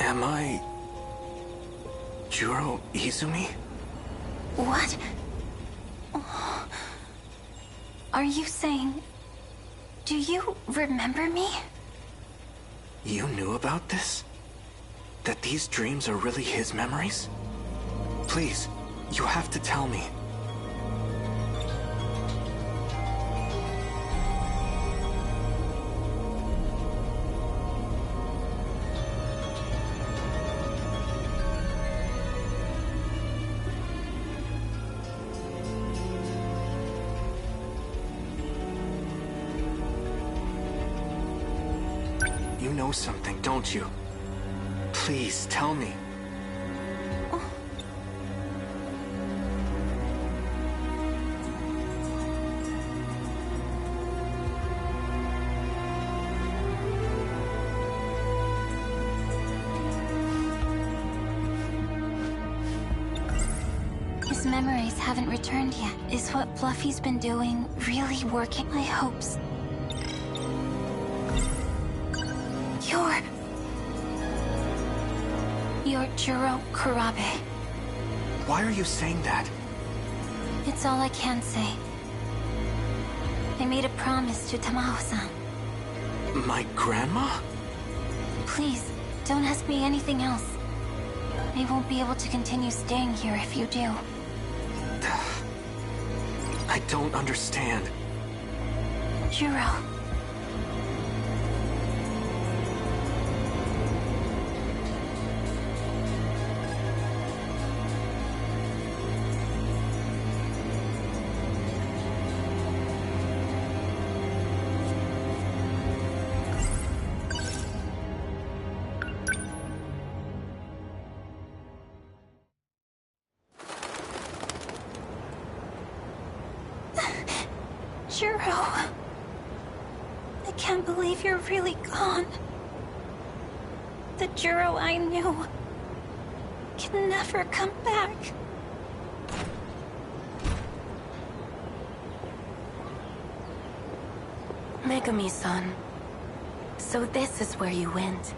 Am I... Juro Izumi? What? Are you saying... Do you remember me? You knew about this? That these dreams are really his memories? Please, you have to tell me. You know something, don't you? Please, tell me. His memories haven't returned yet. Is what Fluffy's been doing really working? I hope so. You're Juro Kurabe. Why are you saying that? It's all I can say. I made a promise to Tamao-san. My grandma? Please, don't ask me anything else. I won't be able to continue staying here if you do. I don't understand. Juro. Juro. I can't believe you're really gone. The Juro I knew can never come back. Megumi-san, so this is where you went.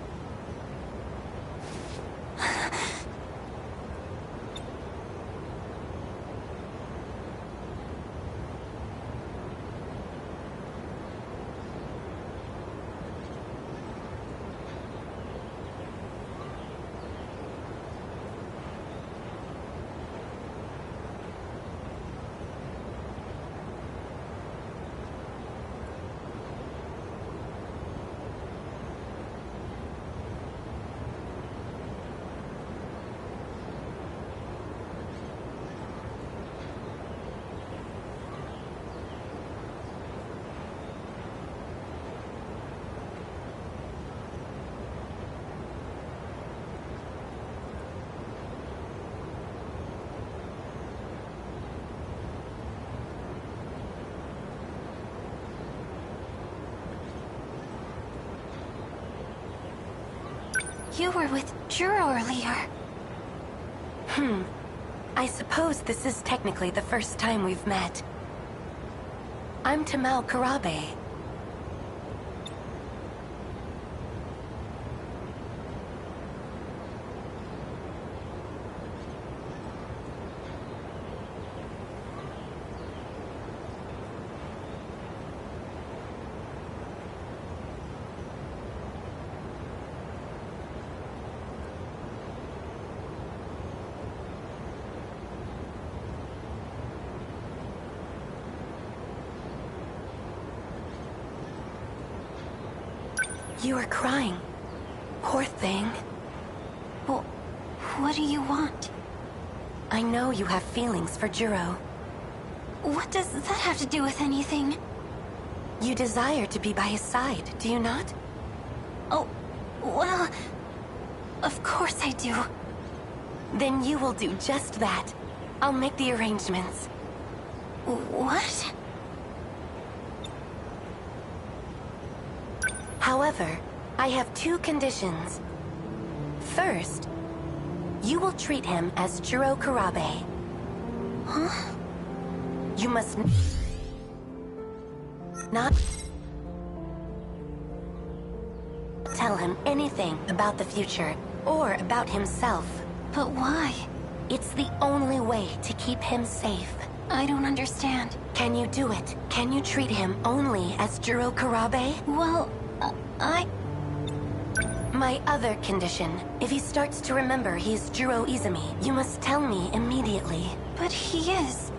You were with Juro earlier. I suppose this is technically the first time we've met. I'm Tamao Kurabe. You are crying. Poor thing. Well, what do you want? I know you have feelings for Juro. What does that have to do with anything? You desire to be by his side, do you not? Oh, well... Of course I do. Then you will do just that. I'll make the arrangements. What? However, I have two conditions. First, you will treat him as Juro Kurabe. Huh? You must not tell him anything about the future or about himself. But why? It's the only way to keep him safe. I don't understand. Can you do it? Can you treat him only as Juro Kurabe? Well, My other condition. If he starts to remember he's Juro Izumi, you must tell me immediately. But he is.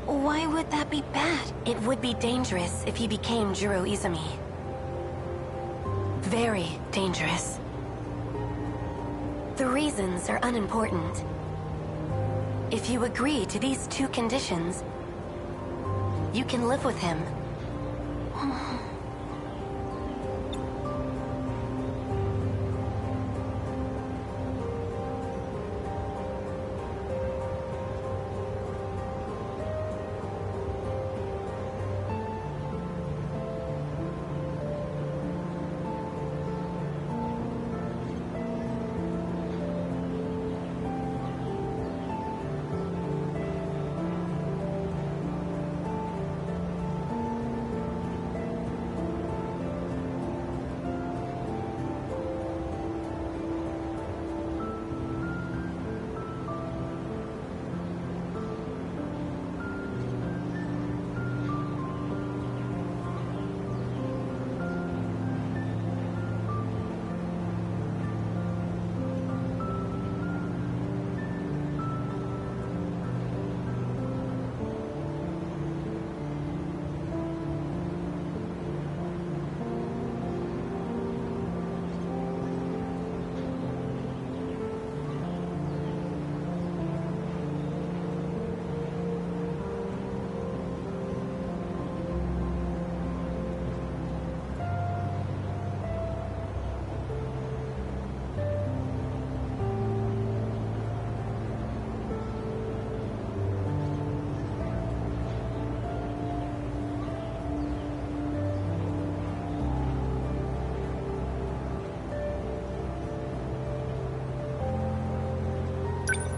Why would that be bad? It would be dangerous if he became Juro Izumi. Very dangerous. The reasons are unimportant. If you agree to these two conditions, you can live with him.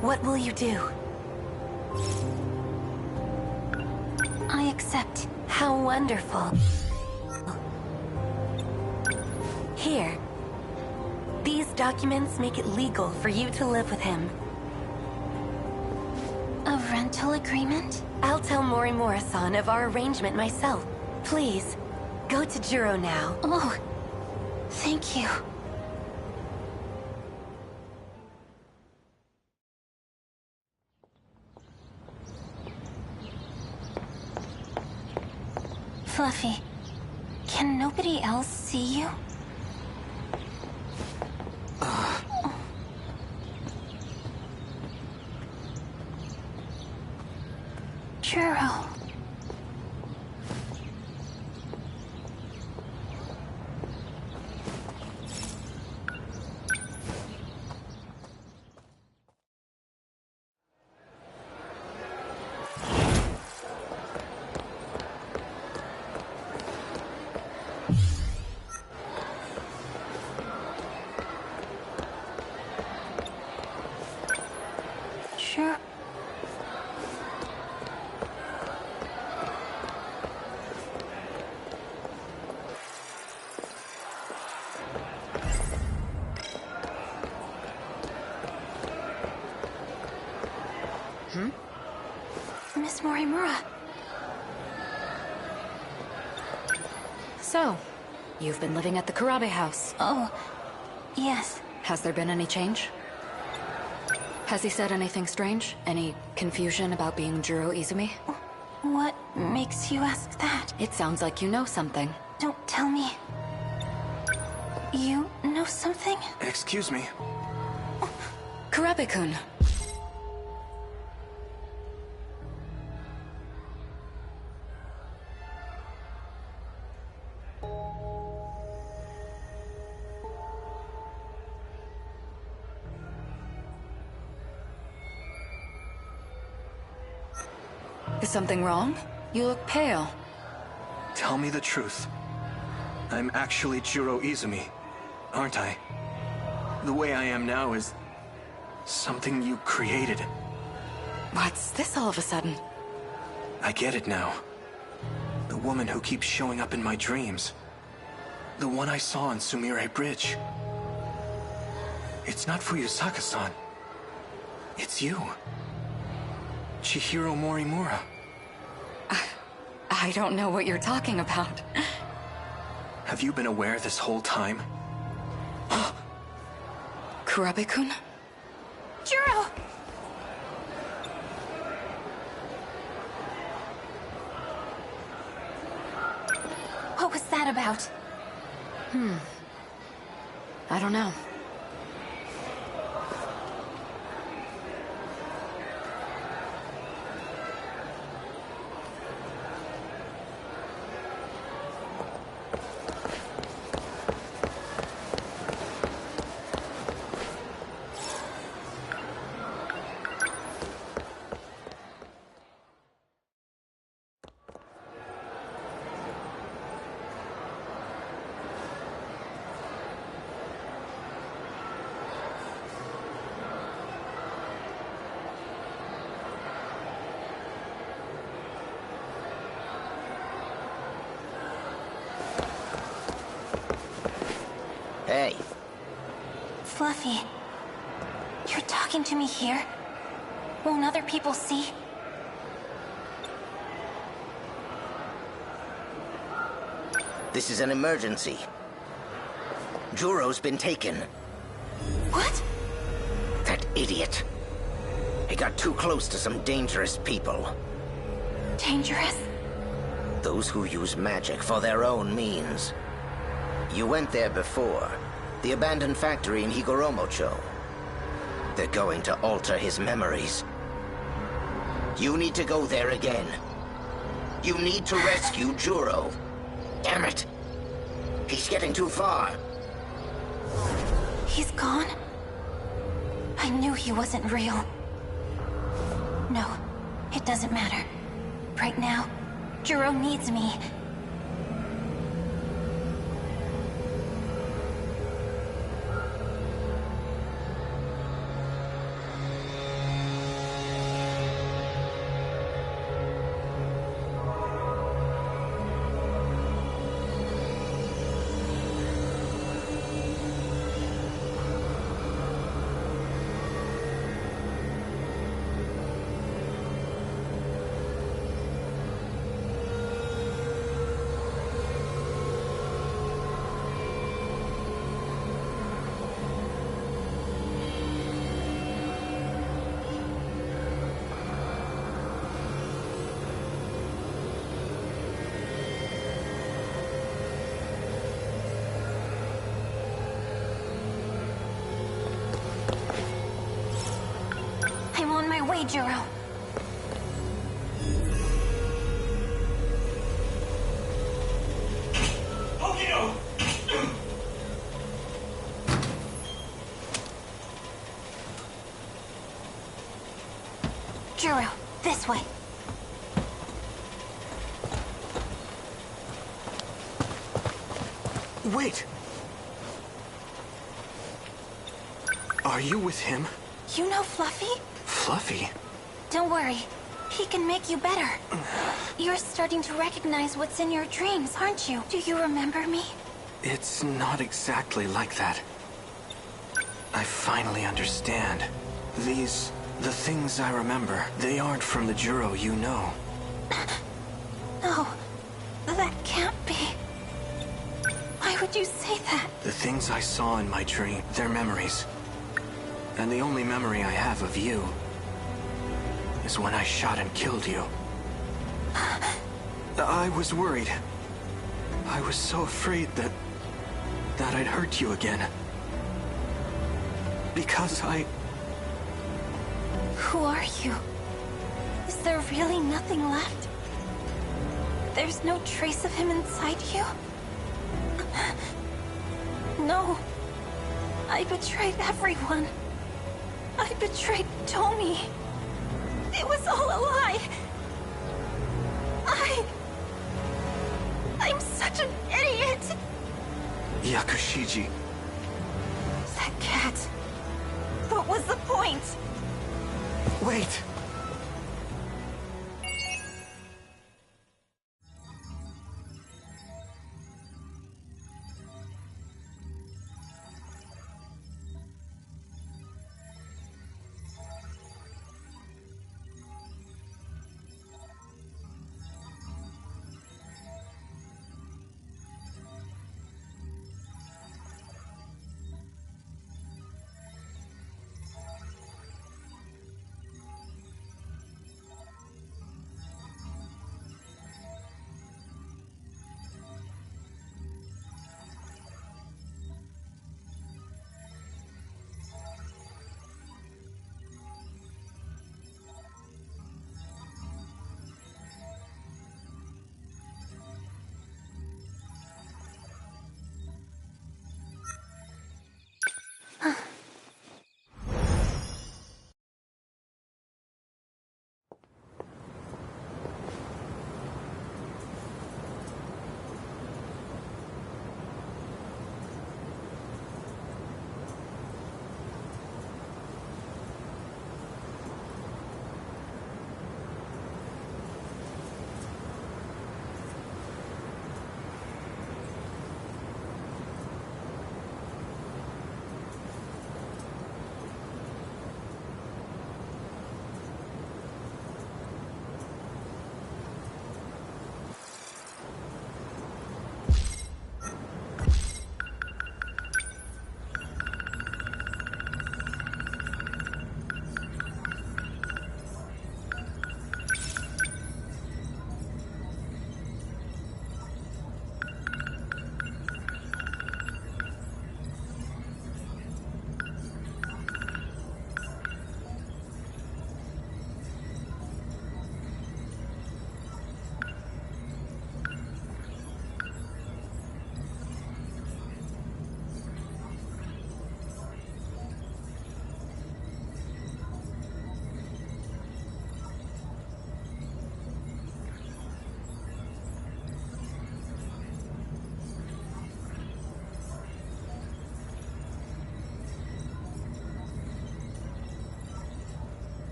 What will you do? I accept. How wonderful. Here. These documents make it legal for you to live with him. A rental agreement? I'll tell Morimura-san of our arrangement myself. Please, go to Juro now. Oh, thank you. Fluffy, can nobody else see you? Juro. Sure. Miss Morimura. So, you've been living at the Kurabe house. Oh, yes. Has there been any change? Has he said anything strange? Any confusion about being Juro Izumi? What makes you ask that? It sounds like you know something. Don't tell me. You know something? Excuse me. Kurabe-kun. Is something wrong? You look pale. Tell me the truth. I'm actually Juro Izumi, aren't I? The way I am now is something you created. What's this all of a sudden? I get it now. The woman who keeps showing up in my dreams. The one I saw on Sumire Bridge. It's not Fuyusaka-san. It's you. Chihiro Morimura. I don't know what you're talking about. Have you been aware this whole time? Kurabe-kun? Juro! What was that about? I don't know. Hey. Fluffy, you're talking to me here? Won't other people see? This is an emergency. Juro's been taken. What? That idiot. He got too close to some dangerous people. Dangerous? Those who use magic for their own means. You went there before. The abandoned factory in Higoromocho. They're going to alter his memories. You need to go there again. You need to rescue Juro. Damn it! He's getting too far. He's gone? I knew he wasn't real. No, it doesn't matter. Right now, Juro needs me. I'm on my way, Juro. Juro, this way. Wait! Are you with him? You know Fluffy? Fluffy? Don't worry. He can make you better. You're starting to recognize what's in your dreams, aren't you? Do you remember me? It's not exactly like that. I finally understand. The things I remember, they aren't from the Juro you know. No, that can't be. Why would you say that? The things I saw in my dream, they're memories. And the only memory I have of you is when I shot and killed you. I was worried. I was so afraid that I'd hurt you again. Because Who are you? Is there really nothing left? There's no trace of him inside you? No. I betrayed everyone. I betrayed Tomi. It was all a lie. I'm such an idiot. Yakushiji. That cat. What was the point? Wait!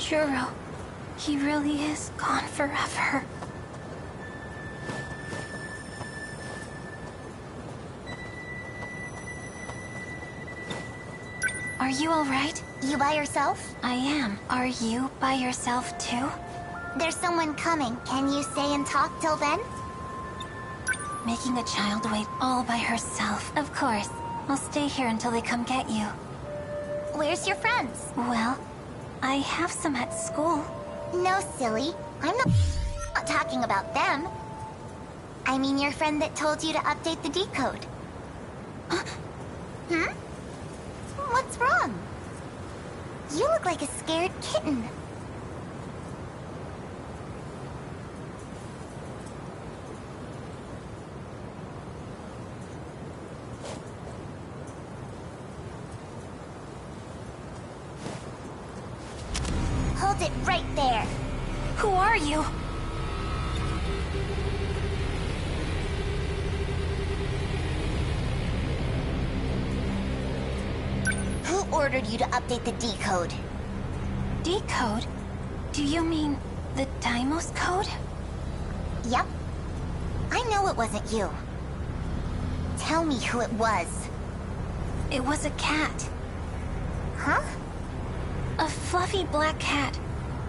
Juro, he really is gone forever. Are you alright? You by yourself? I am. Are you by yourself too? There's someone coming. Can you stay and talk till then? Making a child wait all by herself. Of course. I'll stay here until they come get you. Where's your friends? Well, I have some at school. No, silly. I'm not talking about them. I mean your friend that told you to update the decode. Hmm? What's wrong? You look like a scared kitten. Hold it right there. Who are you? Who ordered you to update the decode? Decode? Do you mean the Deimos code? Yep. I know it wasn't you. Tell me who it was. It was a cat. Huh? A fluffy black cat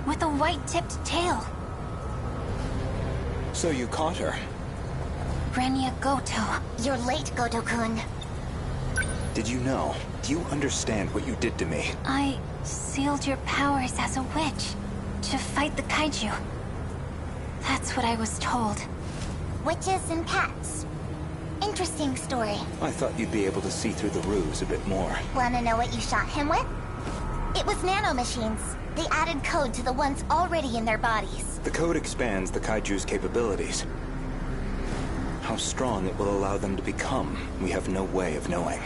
with a white-tipped tail. So you caught her? Renya Goto. You're late, Goto-kun. Did you know? Do you understand what you did to me? I sealed your powers as a witch to fight the kaiju. That's what I was told. Witches and cats. Interesting story. I thought you'd be able to see through the ruse a bit more. Wanna know what you shot him with? It was nanomachines. They added code to the ones already in their bodies. The code expands the kaiju's capabilities. How strong it will allow them to become, we have no way of knowing.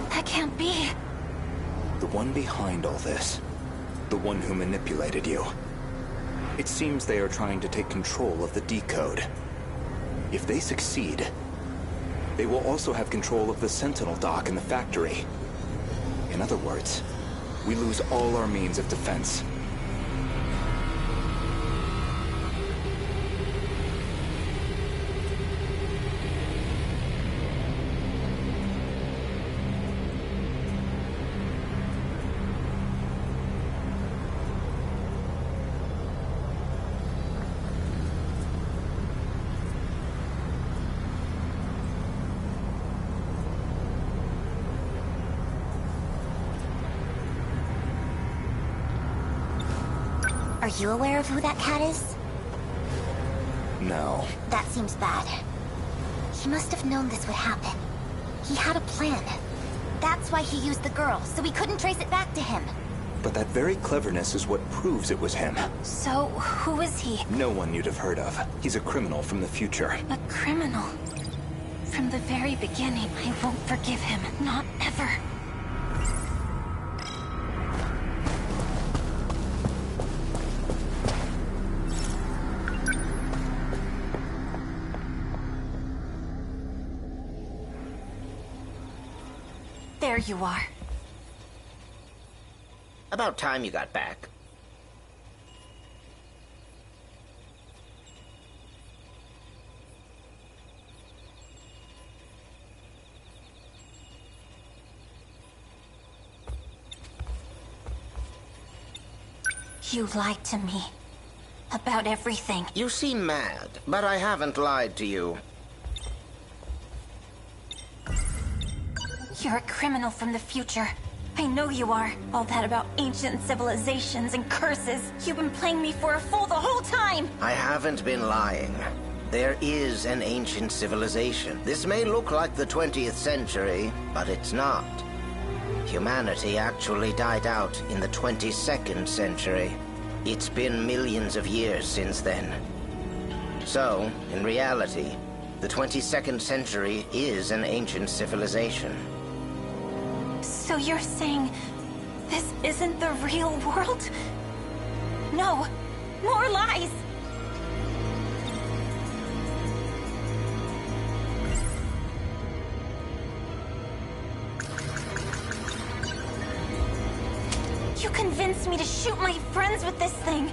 That can't be. The one behind all this. The one who manipulated you. It seems they are trying to take control of the decode. If they succeed, they will also have control of the Sentinel dock in the factory. In other words, we lose all our means of defense. Are you aware of who that cat is? No. That seems bad. He must have known this would happen. He had a plan. That's why he used the girl, so we couldn't trace it back to him. But that very cleverness is what proves it was him. So, who is he? No one you'd have heard of. He's a criminal from the future. A criminal. From the very beginning, I won't forgive him. Not ever. There you are. About time you got back. You lied to me. About everything. You seem mad, but I haven't lied to you. You're a criminal from the future. I know you are. All that about ancient civilizations and curses. You've been playing me for a fool the whole time! I haven't been lying. There is an ancient civilization. This may look like the 20th century, but it's not. Humanity actually died out in the 22nd century. It's been millions of years since then. So, in reality, the 22nd century is an ancient civilization. So you're saying this isn't the real world? No, more lies! You convinced wants me to shoot my friends with this thing.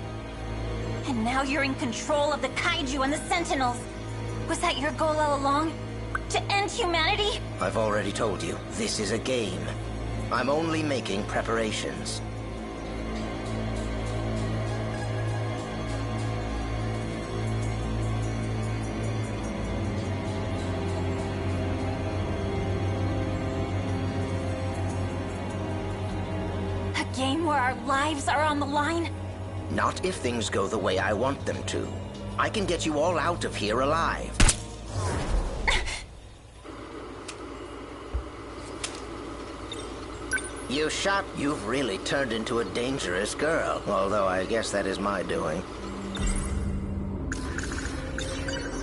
And now you're in control of the Kaiju and the Sentinels. Was that your goal all along? To end humanity? I've already told you, this is a game. I'm only making preparations. A game where our lives are on the line? Not if things go the way I want them to. I can get you all out of here alive. You've really turned into a dangerous girl, although I guess that is my doing.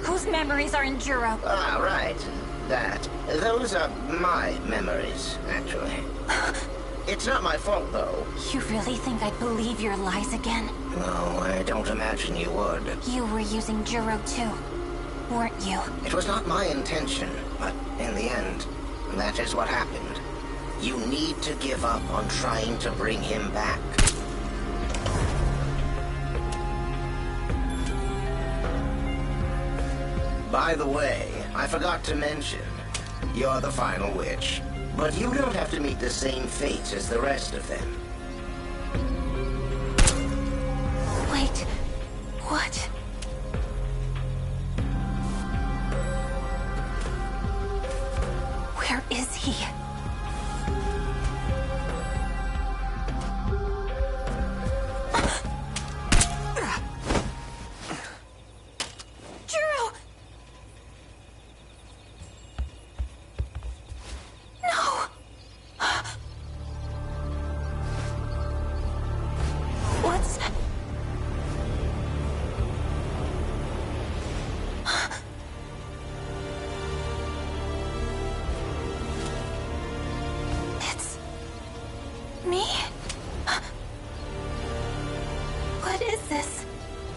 Whose memories are in Juro? Ah, right. Those are my memories, actually. It's not my fault, though. You really think I'd believe your lies again? No, I don't imagine you would. You were using Juro too, weren't you? It was not my intention, but in the end, that is what happened. You need to give up on trying to bring him back. By the way, I forgot to mention, you're the final witch. But you don't have to meet the same fate as the rest of them. Wait, what? Where is he?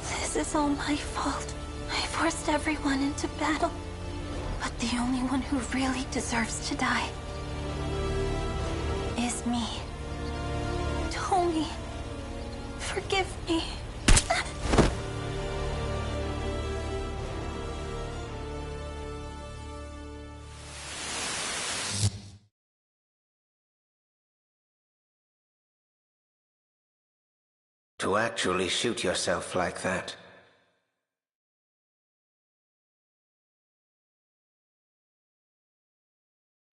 This is all my fault. I forced everyone into battle. But the only one who really deserves to die is me. Tomi, forgive me. To actually shoot yourself like that.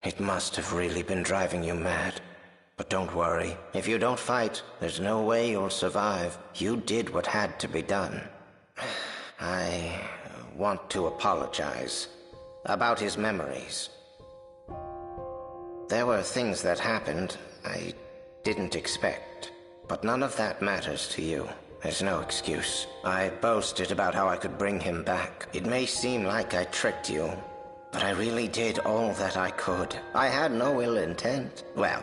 It must have really been driving you mad. But don't worry. If you don't fight, there's no way you'll survive. You did what had to be done. I want to apologize about his memories. There were things that happened I didn't expect. But none of that matters to you. There's no excuse. I boasted about how I could bring him back. It may seem like I tricked you, but I really did all that I could. I had no ill intent. Well,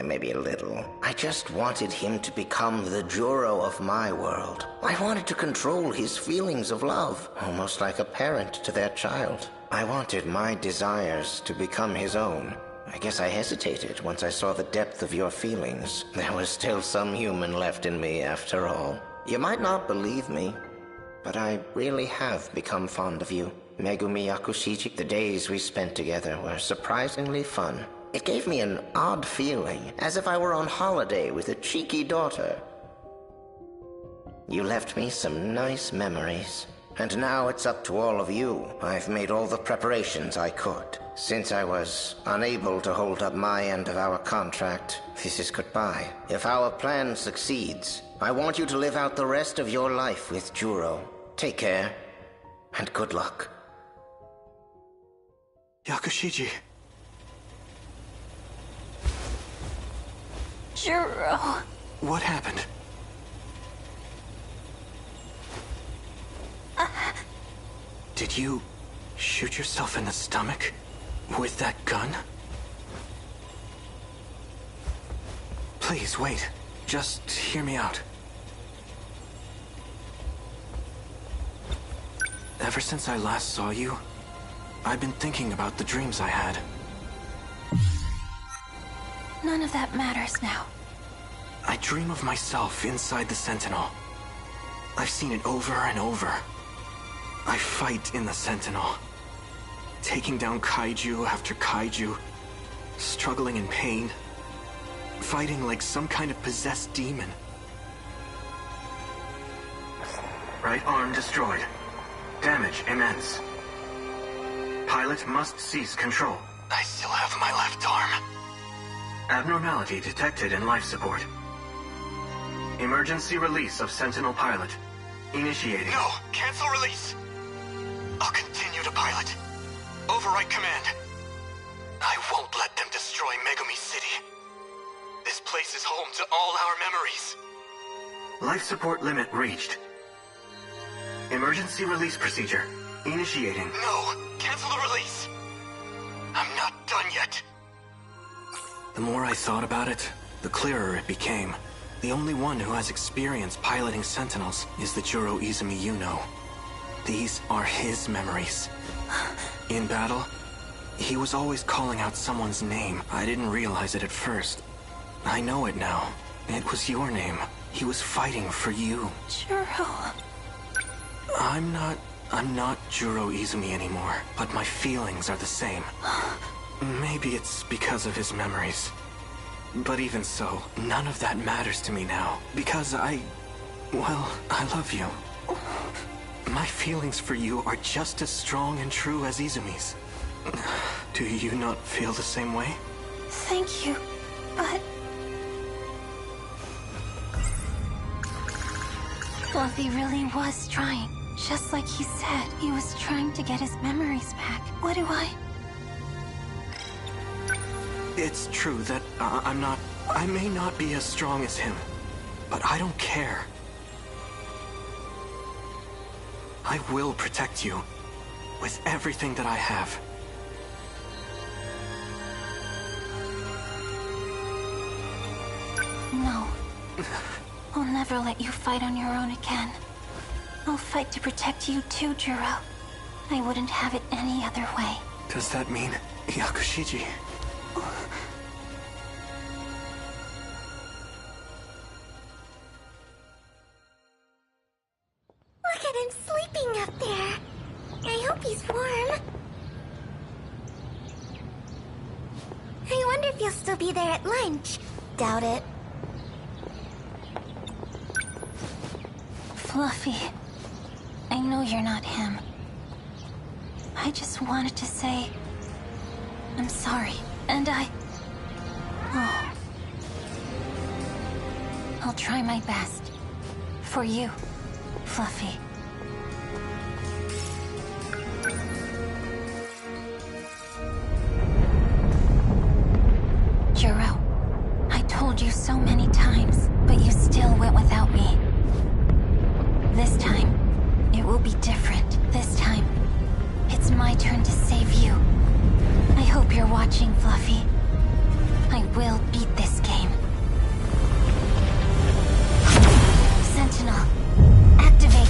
maybe a little. I just wanted him to become the Juro of my world. I wanted to control his feelings of love, almost like a parent to their child. I wanted my desires to become his own. I guess I hesitated once I saw the depth of your feelings. There was still some human left in me after all. You might not believe me, but I really have become fond of you. Megumi Yakushiji, the days we spent together were surprisingly fun. It gave me an odd feeling, as if I were on holiday with a cheeky daughter. You left me some nice memories. And now it's up to all of you. I've made all the preparations I could. Since I was unable to hold up my end of our contract, this is goodbye. If our plan succeeds, I want you to live out the rest of your life with Juro. Take care, and good luck. Yakushiji. Juro. What happened? Did you shoot yourself in the stomach with that gun? Please, wait. Just hear me out. Ever since I last saw you, I've been thinking about the dreams I had. None of that matters now. I dream of myself inside the Sentinel. I've seen it over and over. I fight in the Sentinel, taking down kaiju after kaiju, struggling in pain, fighting like some kind of possessed demon. Right arm destroyed. Damage immense. Pilot must cease control. I still have my left arm. Abnormality detected in life support. Emergency release of Sentinel pilot. Initiating. No! Cancel release! I'll continue to pilot. Overwrite command. I won't let them destroy Megumi City. This place is home to all our memories. Life support limit reached. Emergency release procedure. Initiating. No! Cancel the release! I'm not done yet. The more I thought about it, the clearer it became. The only one who has experience piloting Sentinels is the Juro Izumi you know. These are his memories. In battle, he was always calling out someone's name. I didn't realize it at first. I know it now. It was your name. He was fighting for you. Juro. I'm not Juro Izumi anymore, but my feelings are the same. Maybe it's because of his memories. But even so, none of that matters to me now. Because well, I love you. My feelings for you are just as strong and true as Izumi's. Do you not feel the same way? Thank you, but... Fluffy really was trying. Just like he said, he was trying to get his memories back. What do I... It's true that I may not be as strong as him, but I don't care. I will protect you with everything that I have. No. I'll never let you fight on your own again. I'll fight to protect you too, Juro. I wouldn't have it any other way. Does that mean Yakushiji? Look at him sleeping up there. I hope he's warm. I wonder if he'll still be there at lunch. Doubt it. Fluffy, I know you're not him. I just wanted to say... I'm sorry, and oh. I'll try my best. For you, Fluffy. Juro, I told you so many times, but you still went without me. This time, it will be different. This time, it's my turn to save you. I hope you're watching, Fluffy. I will beat this game. Sentinel, activate.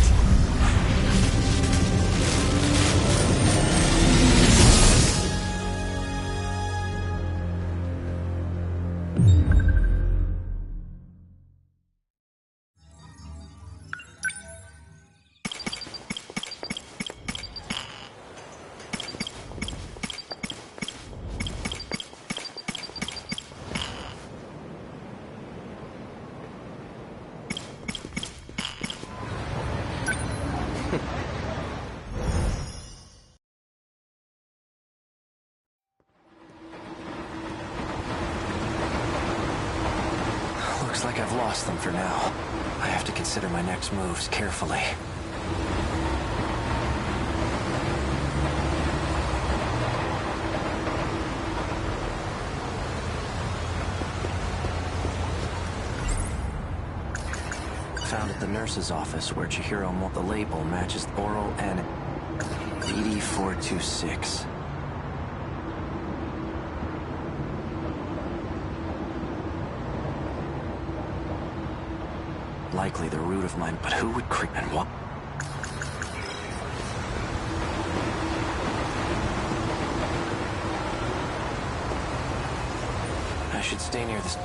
Looks like I've lost them for now. I have to consider my next moves carefully. Found at the nurse's office where Chihiro the label matches oral and BD426. Likely the root of mine, but who would creep and what? I should stay near this...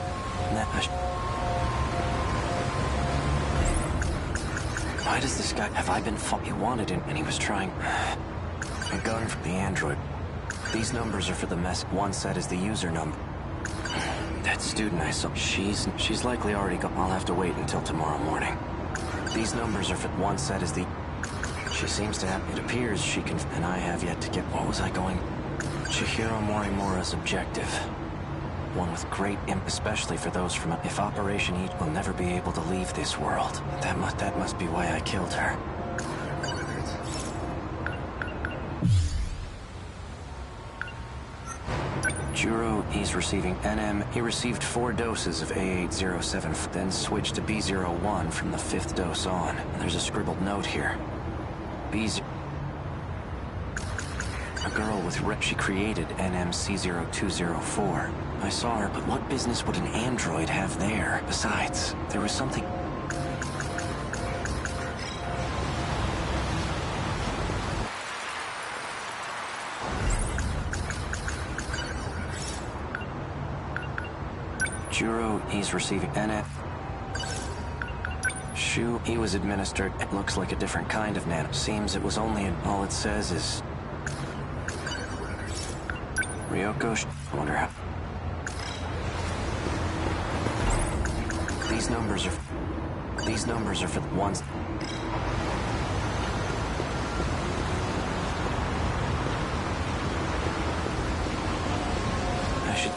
Why does this guy... Have I been He wanted him, and he was trying... A gun for the android. These numbers are for the mess. One set is the user number. That student I saw... She's likely already gone. I'll have to wait until tomorrow morning. These numbers are for... One set is the... She seems to have... It appears she can... And I have yet to get... What was I going... Chihiro Morimura's objective. One with great imp, especially for those from... If Operation Eat will never be able to leave this world. That must be why I killed her. Juro, he's receiving NM. He received 4 doses of A807, then switched to B01 from the 5th dose on. There's a scribbled note here. B0... A girl with rep she created NMC0204. I saw her, but what business would an android have there? Besides, there was something... Juro, he's receiving NF. Shu, he was administered. It looks like a different kind of nano. Seems it was only all it says is... Ryoko, I wonder how... These numbers are for the ones... I should...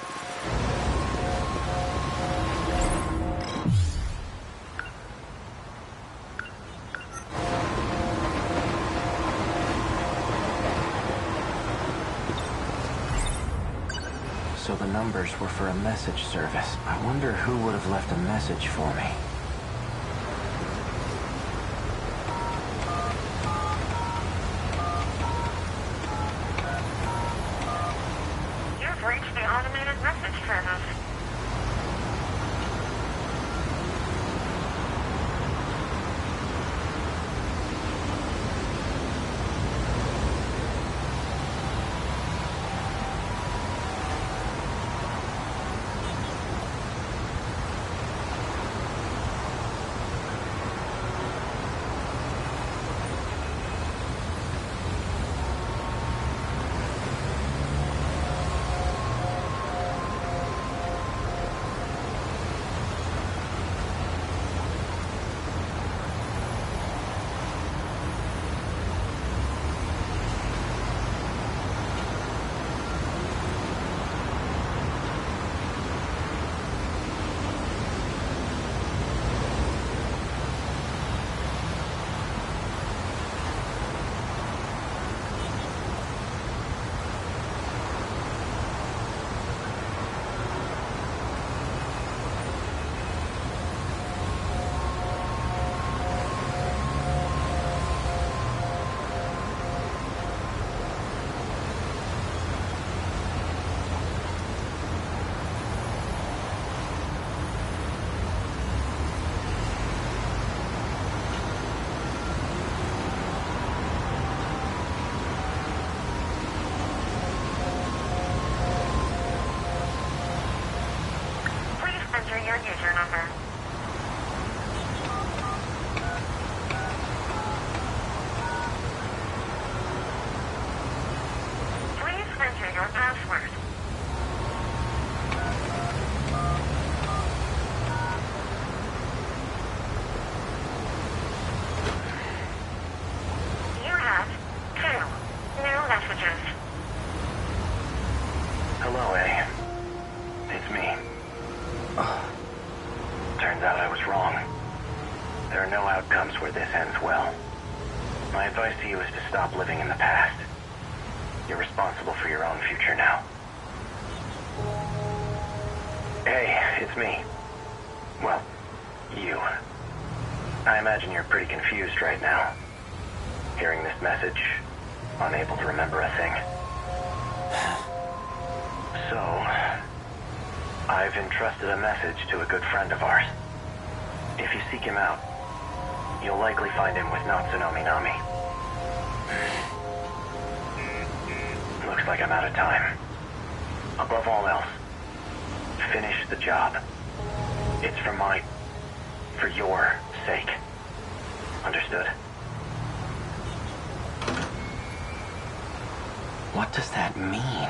So the numbers were for a message service. I wonder who would have left a message for me. You've reached the automated message service. Your user number. Please enter your password. You have 2 new messages. Hello, A. It's me. Turns out I was wrong. There are no outcomes where this ends well. My advice to you is to stop living in the past. You're responsible for your own future now. Hey, it's me. Well, you. I imagine you're pretty confused right now. Hearing this message, unable to remember a thing. So... I've entrusted a message to a good friend of ours. If you seek him out, you'll likely find him with Natsuno Minami. Looks like I'm out of time. Above all else, finish the job. It's for your sake. Understood? does that mean?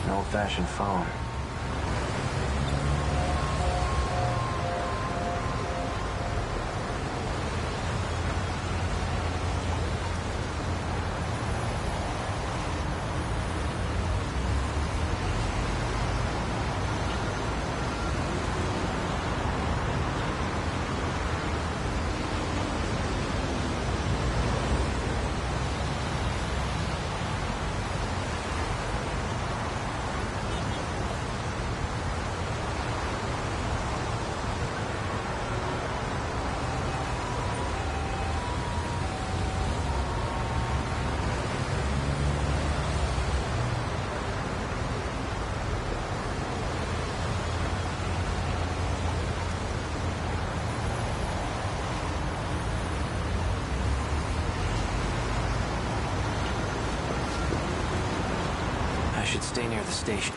An old-fashioned phone. I should stay near the station.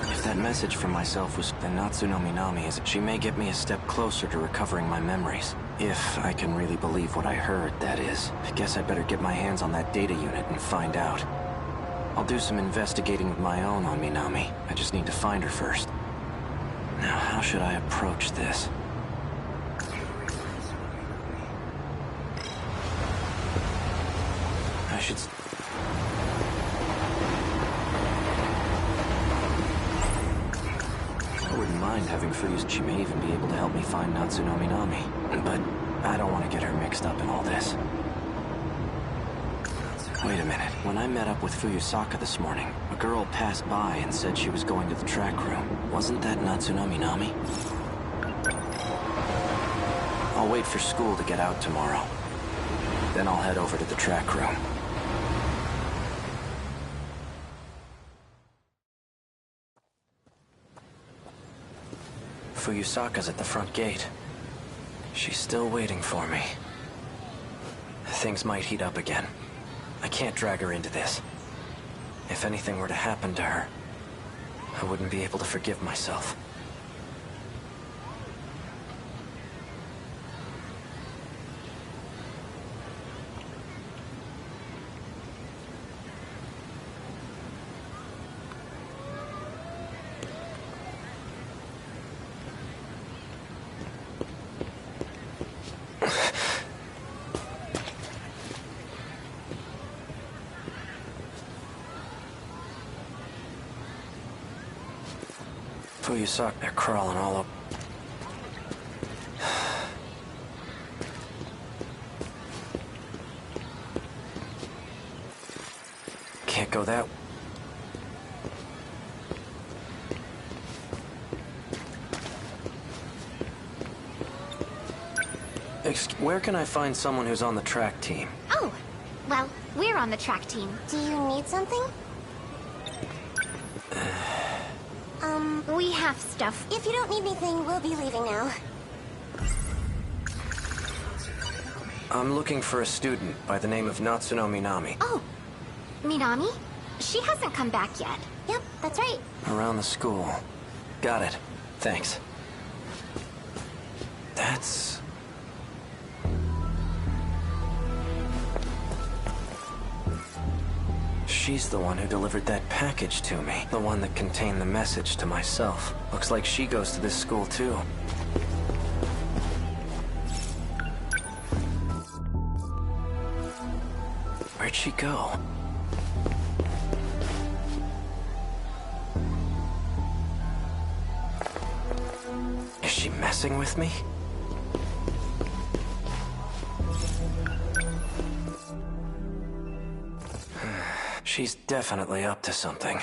If that message from myself was the Natsuno Minami, she may get me a step closer to recovering my memories. If I can really believe what I heard, that is. I guess I'd better get my hands on that data unit and find out. I'll do some investigating of my own on Minami. I just need to find her first. Now, how should I approach this? I should... I wouldn't mind having Fuyus. She may even be able to help me find Natsuno Minami. But I don't want to get her mixed up in all this. Wait a minute. When I met up with Fuyusaka this morning, a girl passed by and said she was going to the track room. Wasn't that Natsuno Minami? I'll wait for school to get out tomorrow. Then I'll head over to the track room. Fuyusaka's at the front gate. She's still waiting for me. Things might heat up again. I can't drag her into this. If anything were to happen to her, I wouldn't be able to forgive myself. Fuyusaka, they're crawling all over. Can't go that way. Where can I find someone who's on the track team? Oh, well, we're on the track team. Do you need something? We have stuff. If you don't need anything, we'll be leaving now. I'm looking for a student by the name of Natsuno Minami. Oh, Minami? She hasn't come back yet. Yep, that's right. Around the school. Got it. Thanks. That's... She's the one who delivered that package to me. The one that contained the message to myself. Looks like she goes to this school too. Where'd she go? Is she messing with me? She's definitely up to something.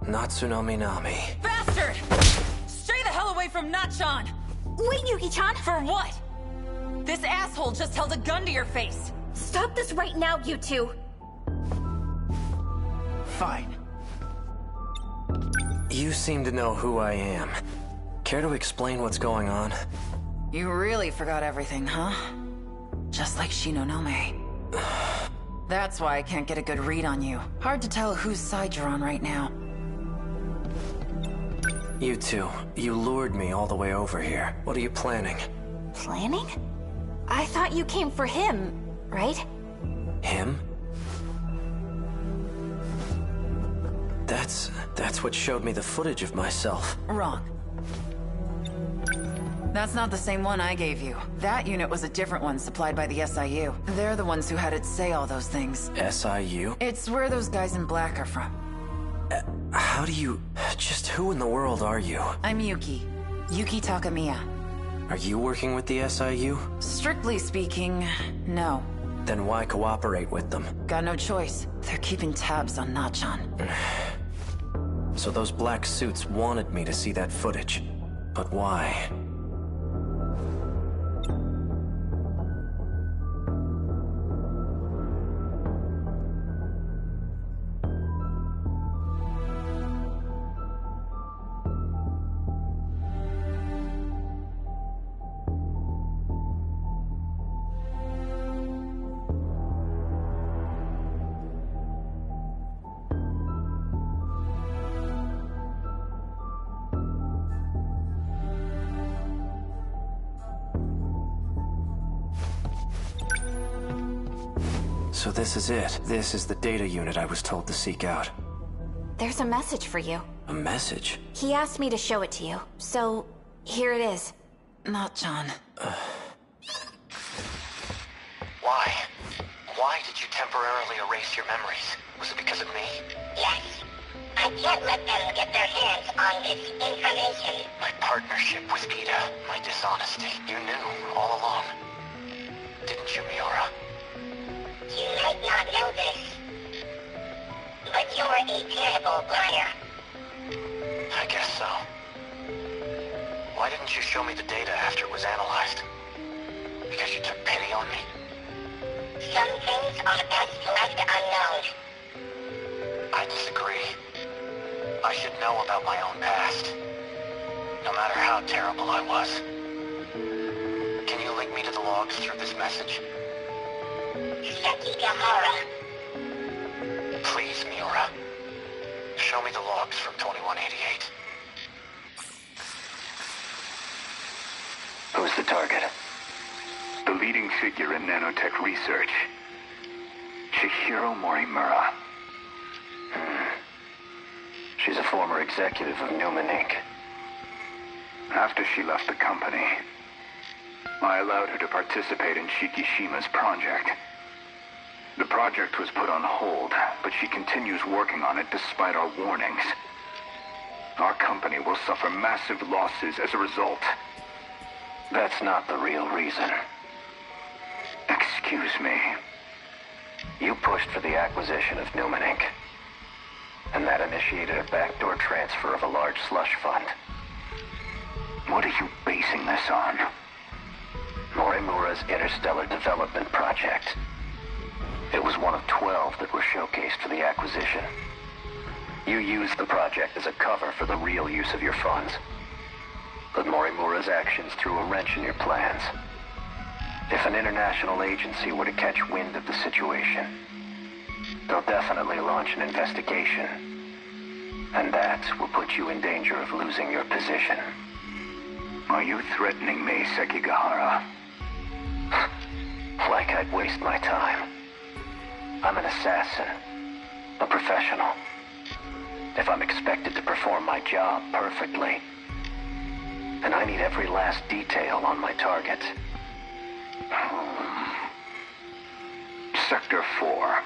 Natsuno Minami. Bastard! Stay the hell away from Natchan! Wait, Yuki-chan! For what? This asshole just held a gun to your face. Stop this right now, you two! Fine. You seem to know who I am. Care to explain what's going on? You really forgot everything, huh? Just like Shinonome. That's why I can't get a good read on you. Hard to tell whose side you're on right now. You two, you lured me all the way over here. What are you planning? Planning? I thought you came for him, right? Him? That's what showed me the footage of myself. Wrong. That's not the same one I gave you. That unit was a different one supplied by the SIU. They're the ones who had it say all those things. SIU? It's where those guys in black are from. How do you... Just who in the world are you? I'm Yuki. Yuki Takamiya. Are you working with the SIU? Strictly speaking, no. Then why cooperate with them? Got no choice. They're keeping tabs on Natchan. So those black suits wanted me to see that footage. But why? So this is it. This is the data unit I was told to seek out. There's a message for you. A message? He asked me to show it to you, so here it is. Natchan. Why? Why did you temporarily erase your memories? Was it because of me? Yes. I can't let them get their hands on this information. My partnership with Ida, my dishonesty. You knew all along. Didn't you, Miura? You might not know this, but you're a terrible liar. I guess so. Why didn't you show me the data after it was analyzed? Because you took pity on me? Some things are best left unknown. I disagree. I should know about my own past. No matter how terrible I was. Can you link me to the logs through this message? Sekigahara. Please, Miura. Show me the logs from 2188. Who's the target? The leading figure in nanotech research. Chihiro Morimura. She's a former executive of Newman Inc. After she left the company, I allowed her to participate in Shikishima's project. The project was put on hold, but she continues working on it despite our warnings. Our company will suffer massive losses as a result. That's not the real reason. Excuse me. You pushed for the acquisition of Newman Inc. And that initiated a backdoor transfer of a large slush fund. What are you basing this on? Morimura's Interstellar Development Project. It was one of 12 that were showcased for the acquisition. You used the project as a cover for the real use of your funds. But Morimura's actions threw a wrench in your plans. If an international agency were to catch wind of the situation, they'll definitely launch an investigation. And that will put you in danger of losing your position. Are you threatening me, Sekigahara? Like I'd waste my time. I'm an assassin. A professional. If I'm expected to perform my job perfectly, then I need every last detail on my target. Sector 4.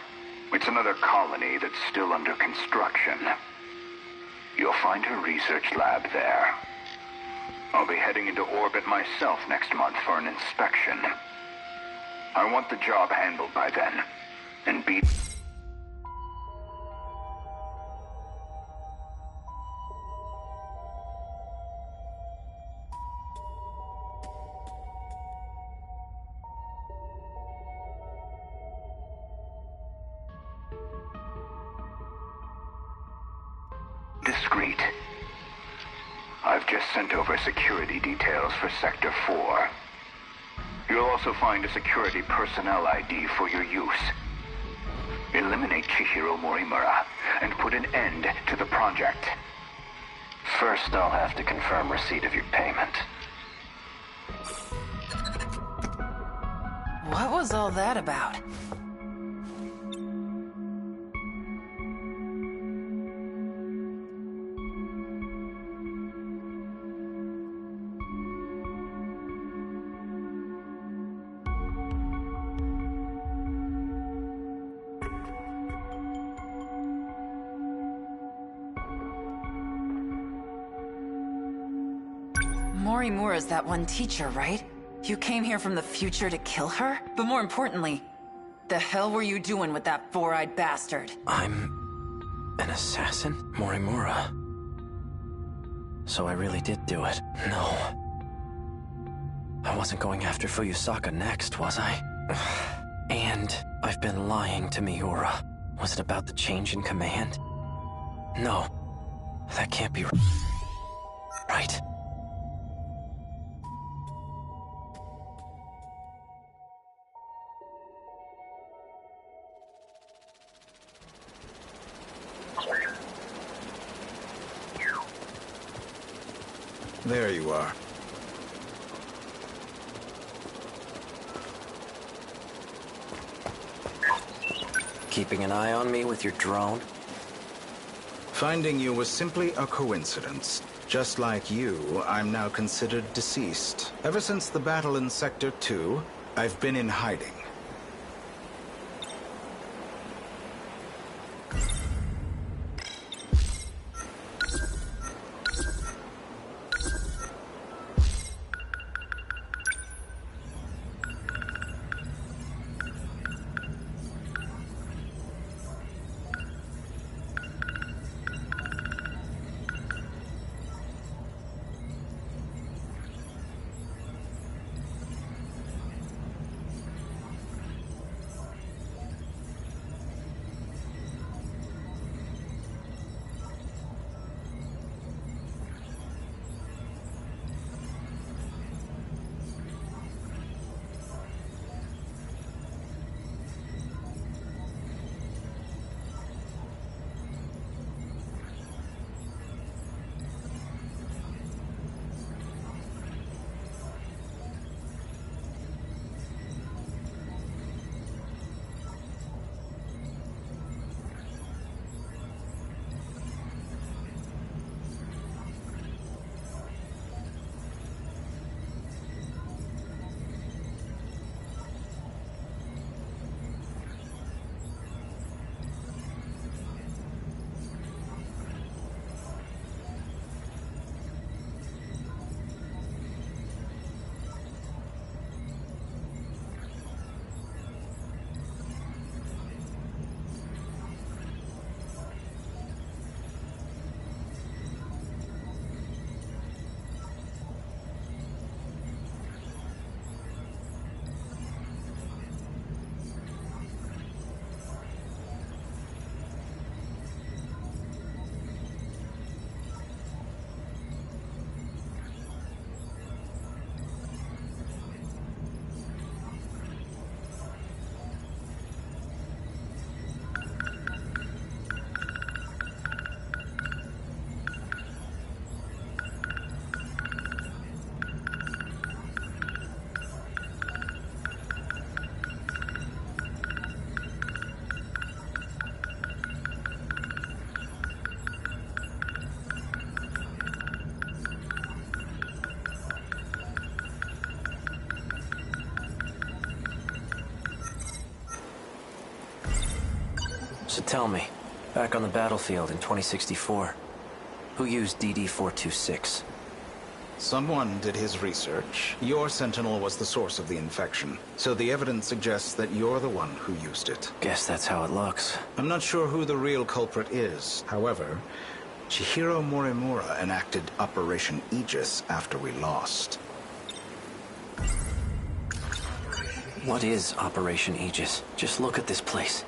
It's another colony that's still under construction. You'll find her research lab there. I'll be heading into orbit myself next month for an inspection. I want the job handled by then, and be... discreet. I've just sent over security details for Sector 4. You'll also find a security personnel ID for your use. Eliminate Chihiro Morimura and put an end to the project. First, I'll have to confirm receipt of your payment. What was all that about? Morimura's that one teacher, right? You came here from the future to kill her? But more importantly, the hell were you doing with that four-eyed bastard? I'm... an assassin? Morimura. So I really did do it. No. I wasn't going after Fuyusaka next, was I? And I've been lying to Miura. Was it about the change in command? No. That can't be right. There you are. Keeping an eye on me with your drone? Finding you was simply a coincidence. Just like you, I'm now considered deceased. Ever since the battle in Sector 2, I've been in hiding. So tell me, back on the battlefield in 2064, who used DD-426? Someone did his research. Your Sentinel was the source of the infection, so the evidence suggests that you're the one who used it. Guess that's how it looks. I'm not sure who the real culprit is. However, Chihiro Morimura enacted Operation Aegis after we lost. What is Operation Aegis? Just look at this place.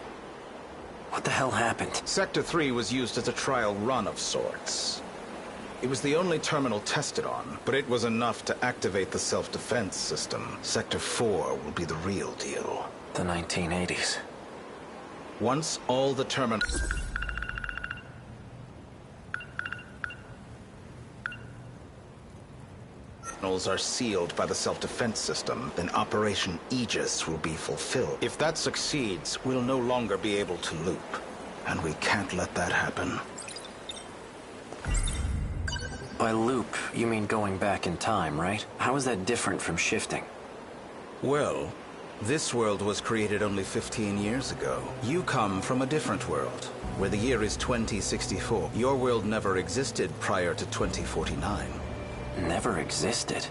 What the hell happened? Sector 3 was used as a trial run of sorts. It was the only terminal tested on, but it was enough to activate the self-defense system. Sector 4 will be the real deal. The 1980s. Once all the terminals are sealed by the self-defense system, then Operation Aegis will be fulfilled. If that succeeds, we'll no longer be able to loop. And we can't let that happen. By loop, you mean going back in time, right? How is that different from shifting? Well, this world was created only 15 years ago. You come from a different world, where the year is 2064. Your world never existed prior to 2049. Never existed?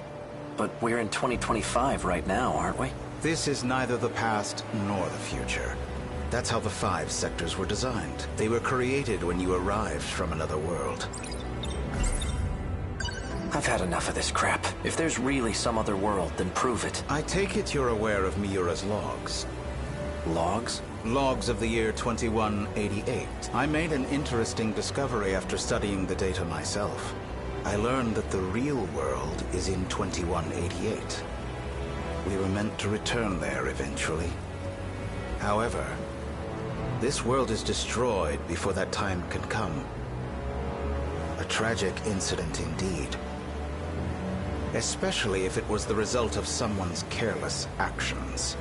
But we're in 2025 right now, aren't we? This is neither the past nor the future. That's how the 5 sectors were designed. They were created when you arrived from another world. I've had enough of this crap. If there's really some other world, then prove it. I take it you're aware of Miura's logs. Logs? Logs of the year 2188. I made an interesting discovery after studying the data myself. I learned that the real world is in 2188. We were meant to return there eventually. However, this world is destroyed before that time can come. A tragic incident indeed. Especially if it was the result of someone's careless actions.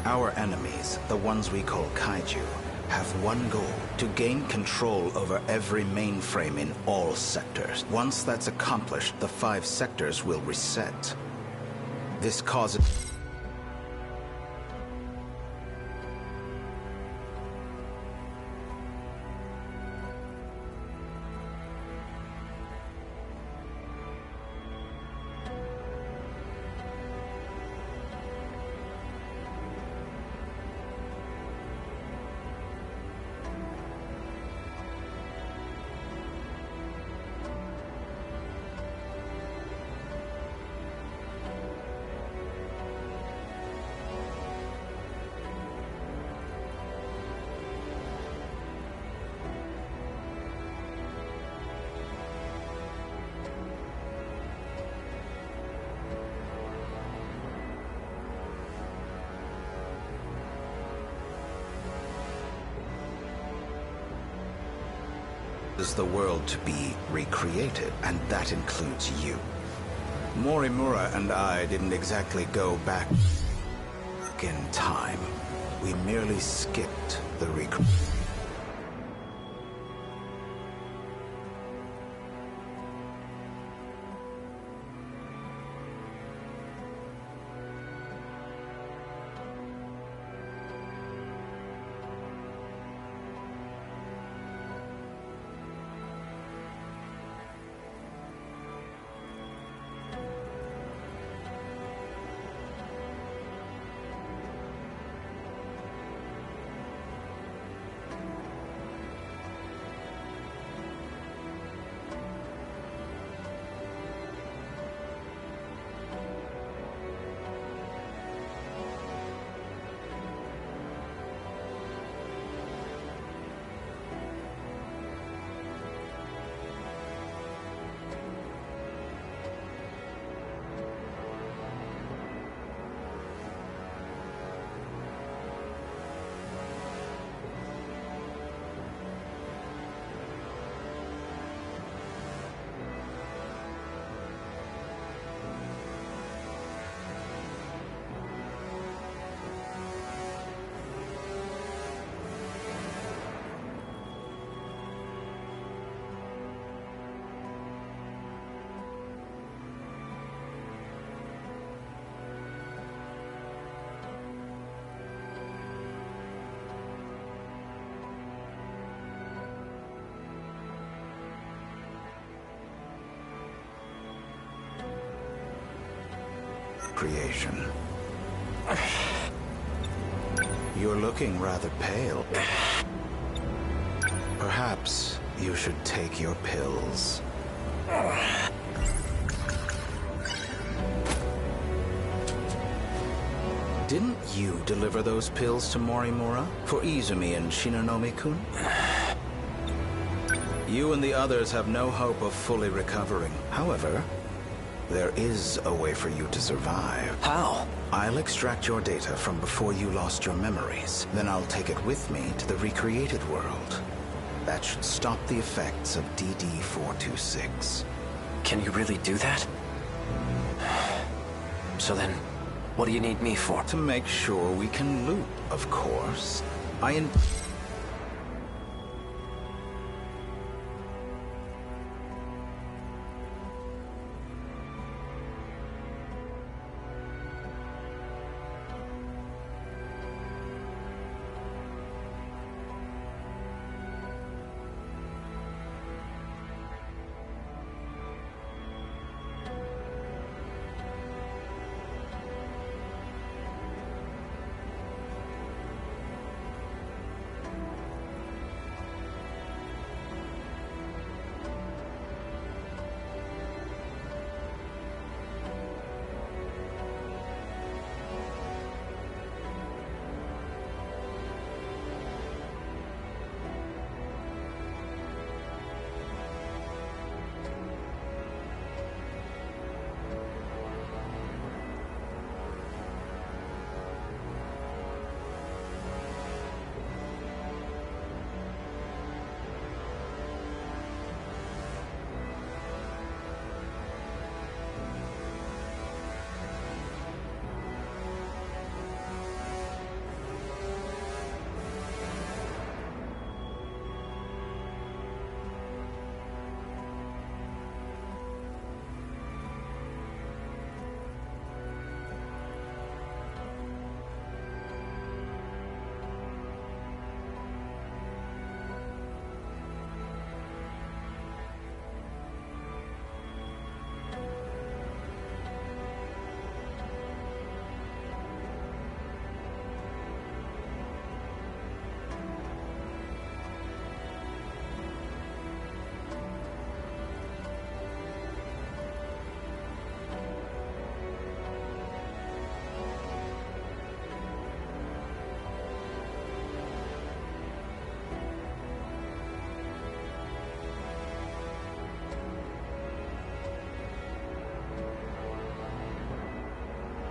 Our enemies, the ones we call Kaiju, have one goal: to gain control over every mainframe in all sectors. Once that's accomplished, the 5 sectors will reset. This causes... the world to be recreated, and that includes you. Morimura and I didn't exactly go back in time. We merely skipped the recreation. creation. You're looking rather pale. Perhaps you should take your pills. Didn't you deliver those pills to Morimura for Izumi and Shinonome-kun? You and the others have no hope of fully recovering. However, there is a way for you to survive. How? I'll extract your data from before you lost your memories. Then I'll take it with me to the recreated world. That should stop the effects of DD-426. Can you really do that? So then, what do you need me for? To make sure we can loop, of course.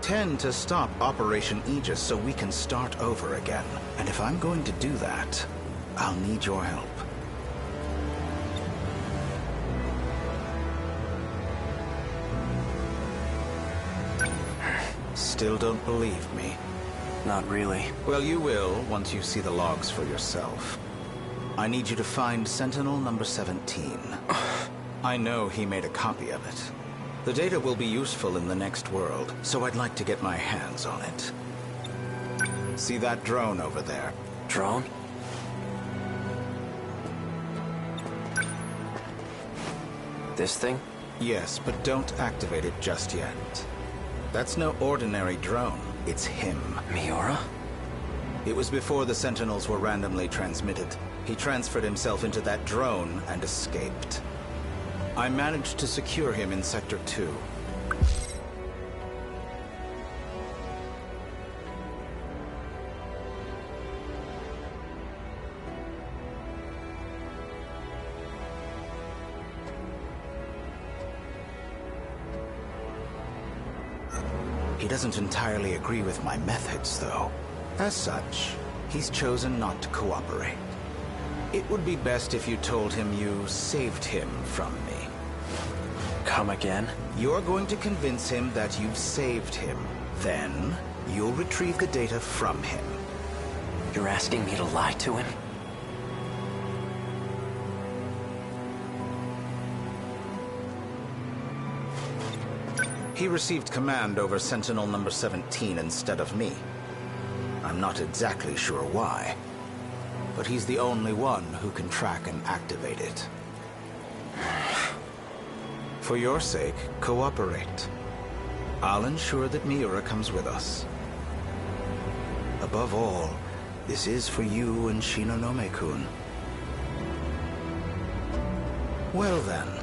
Tend to stop Operation Aegis so we can start over again. And if I'm going to do that, I'll need your help. Still don't believe me? Not really. Well, you will once you see the logs for yourself. I need you to find Sentinel number 17. I know he made a copy of it. The data will be useful in the next world, so I'd like to get my hands on it. See that drone over there? Drone? This thing? Yes, but don't activate it just yet. That's no ordinary drone. It's him. Miura? It was before the Sentinels were randomly transmitted. He transferred himself into that drone and escaped. I managed to secure him in Sector 2. He doesn't entirely agree with my methods, though. As such, he's chosen not to cooperate. It would be best if you told him you saved him from me. Come again? You're going to convince him that you've saved him. Then, you'll retrieve the data from him. You're asking me to lie to him? He received command over Sentinel number 17 instead of me. I'm not exactly sure why, but he's the only one who can track and activate it. For your sake, cooperate. I'll ensure that Miura comes with us. Above all, this is for you and Shinonome-kun. Well then.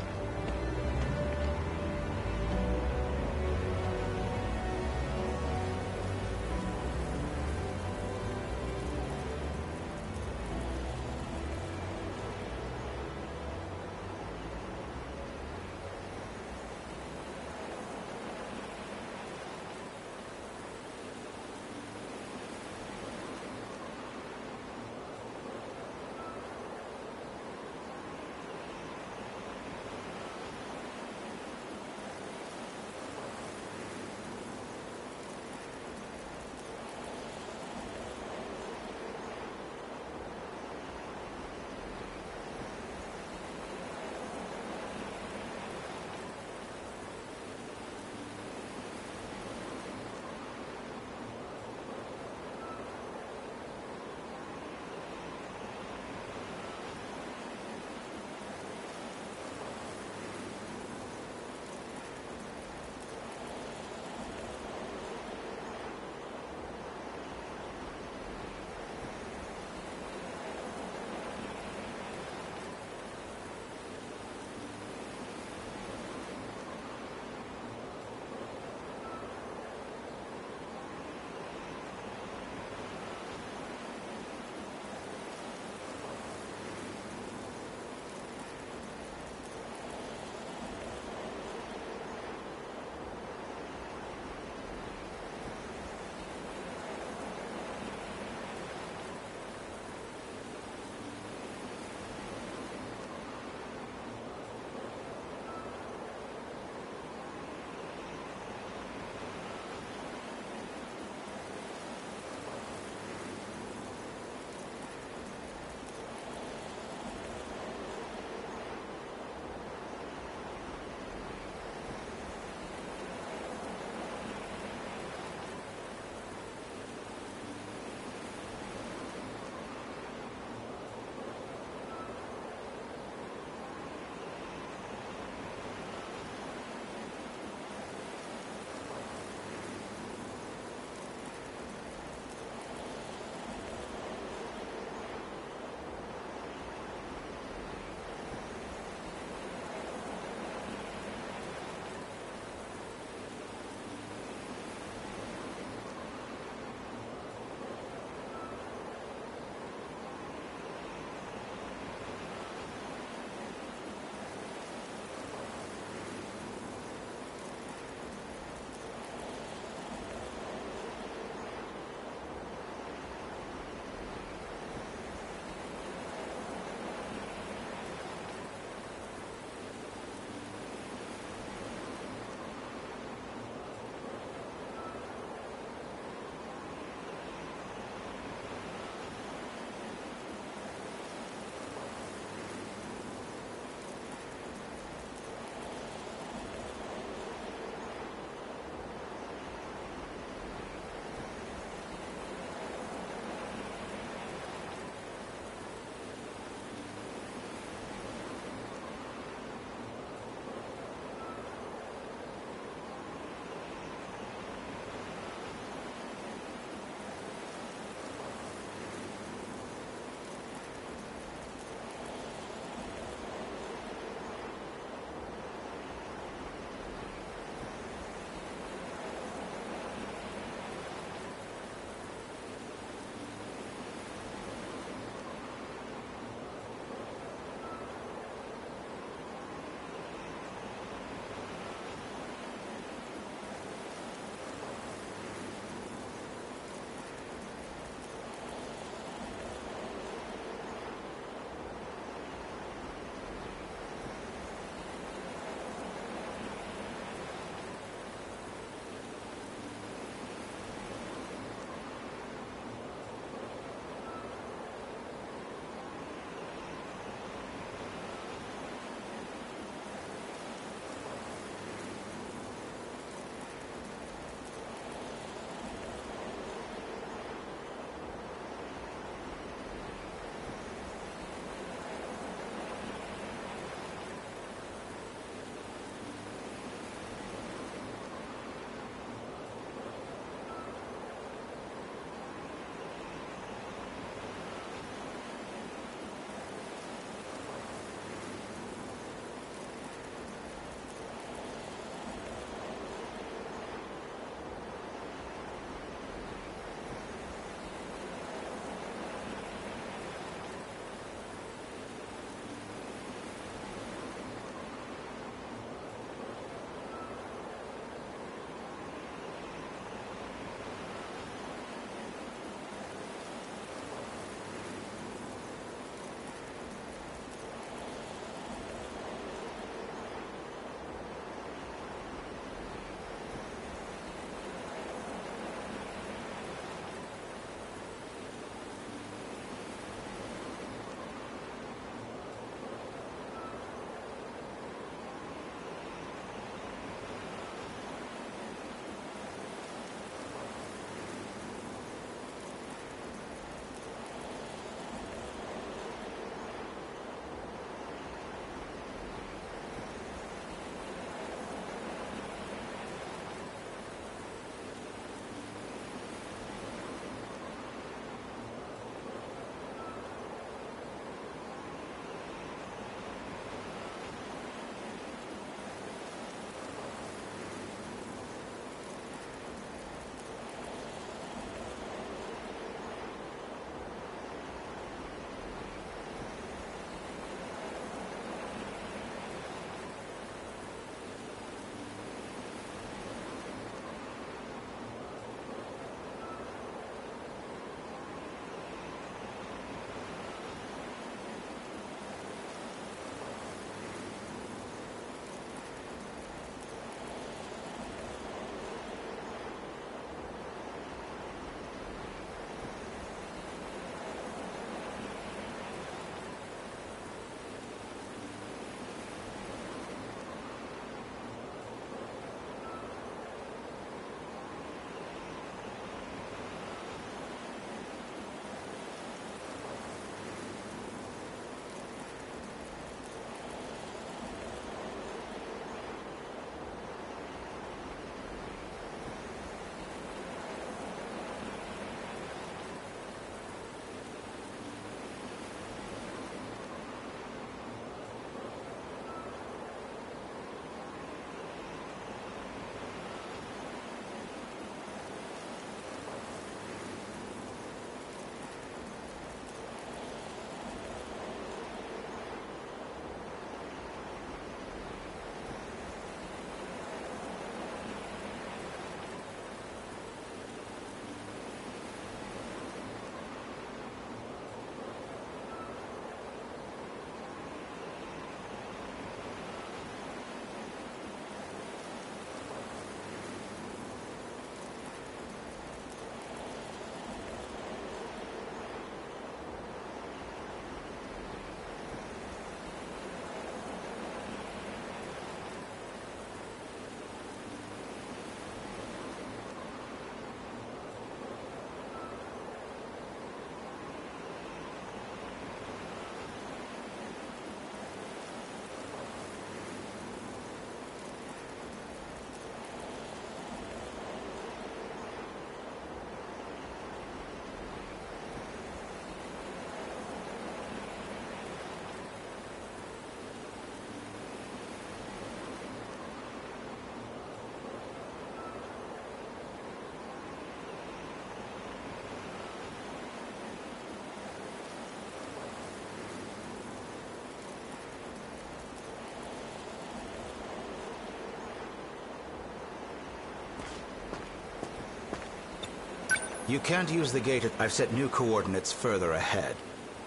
You can't use the gate. I've set new coordinates further ahead.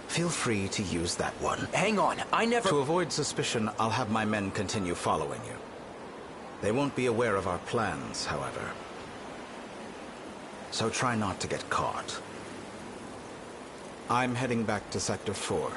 Feel free to use that one. Hang on, I never... To avoid suspicion, I'll have my men continue following you. They won't be aware of our plans, however. So try not to get caught. I'm heading back to Sector 4.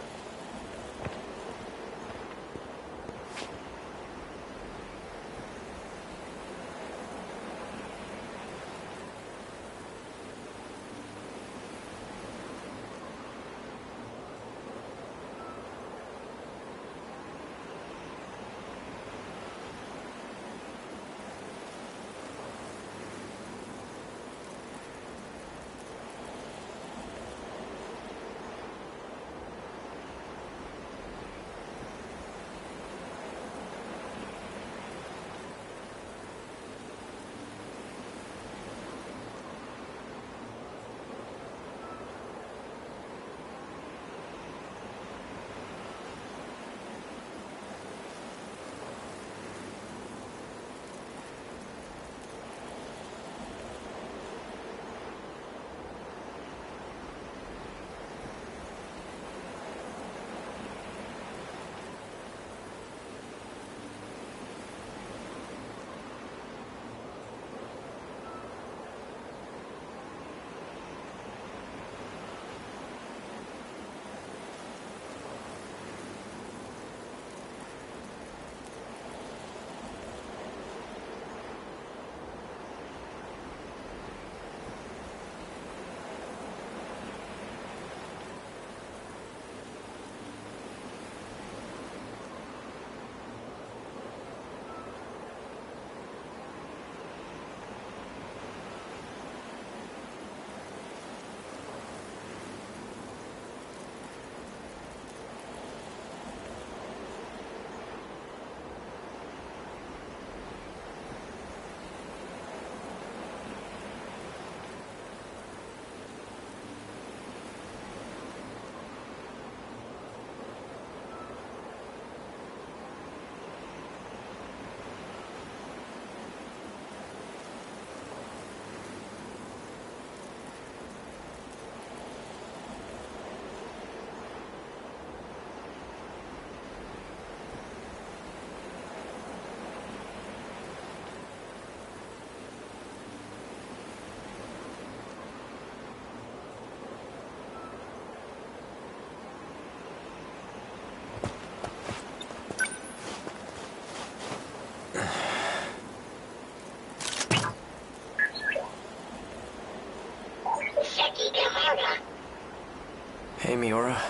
Hey, Miura.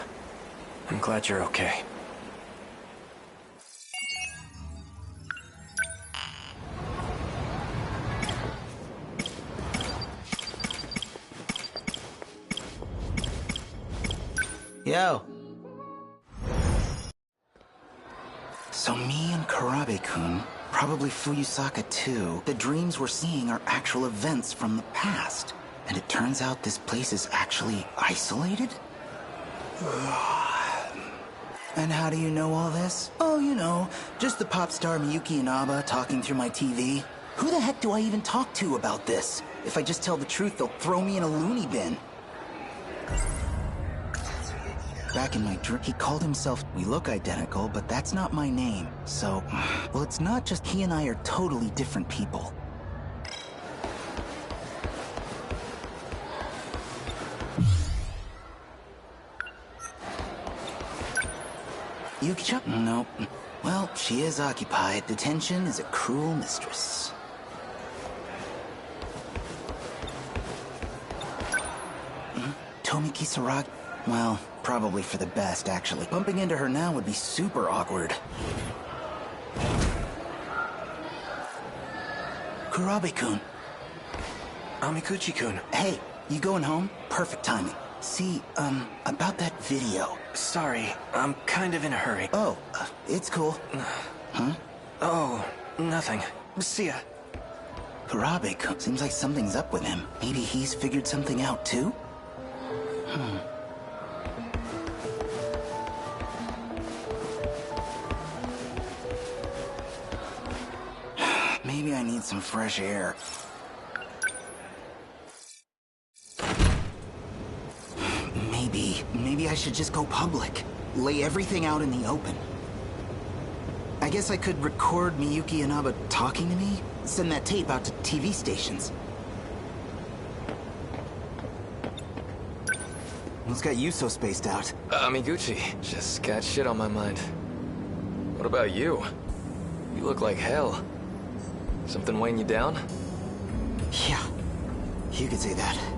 I'm glad you're okay. Yo. So me and Kurabe-kun, probably Fuyusaka too, the dreams we're seeing are actual events from the past. And it turns out this place is actually isolated? And how do you know all this? Oh, you know, just the pop star Miyuki Inaba talking through my TV. Who the heck do I even talk to about this? If I just tell the truth, they'll throw me in a loony bin. Back in my dream, he called himself, we look identical, but that's not my name. So, well, it's not just he and I are totally different people. Yuki-chan? Nope. Well, she is occupied. Detention is a cruel mistress. Tomi Kisaragi? Well, probably for the best, actually. Bumping into her now would be super awkward. Kurabe-kun. Amikuchi-kun. Hey, you going home? Perfect timing. See, about that video. Sorry, I'm kind of in a hurry. Oh, it's cool. Huh? Oh, nothing. See ya. Kurabe-kun, seems like something's up with him. Maybe he's figured something out too? Maybe I need some fresh air. I should just go public. Lay everything out in the open. I guess I could record Miyuki Inaba talking to me, send that tape out to TV stations. What's got you so spaced out? Amiguchi, just got shit on my mind. What about you? You look like hell. Something weighing you down? Yeah, you could say that.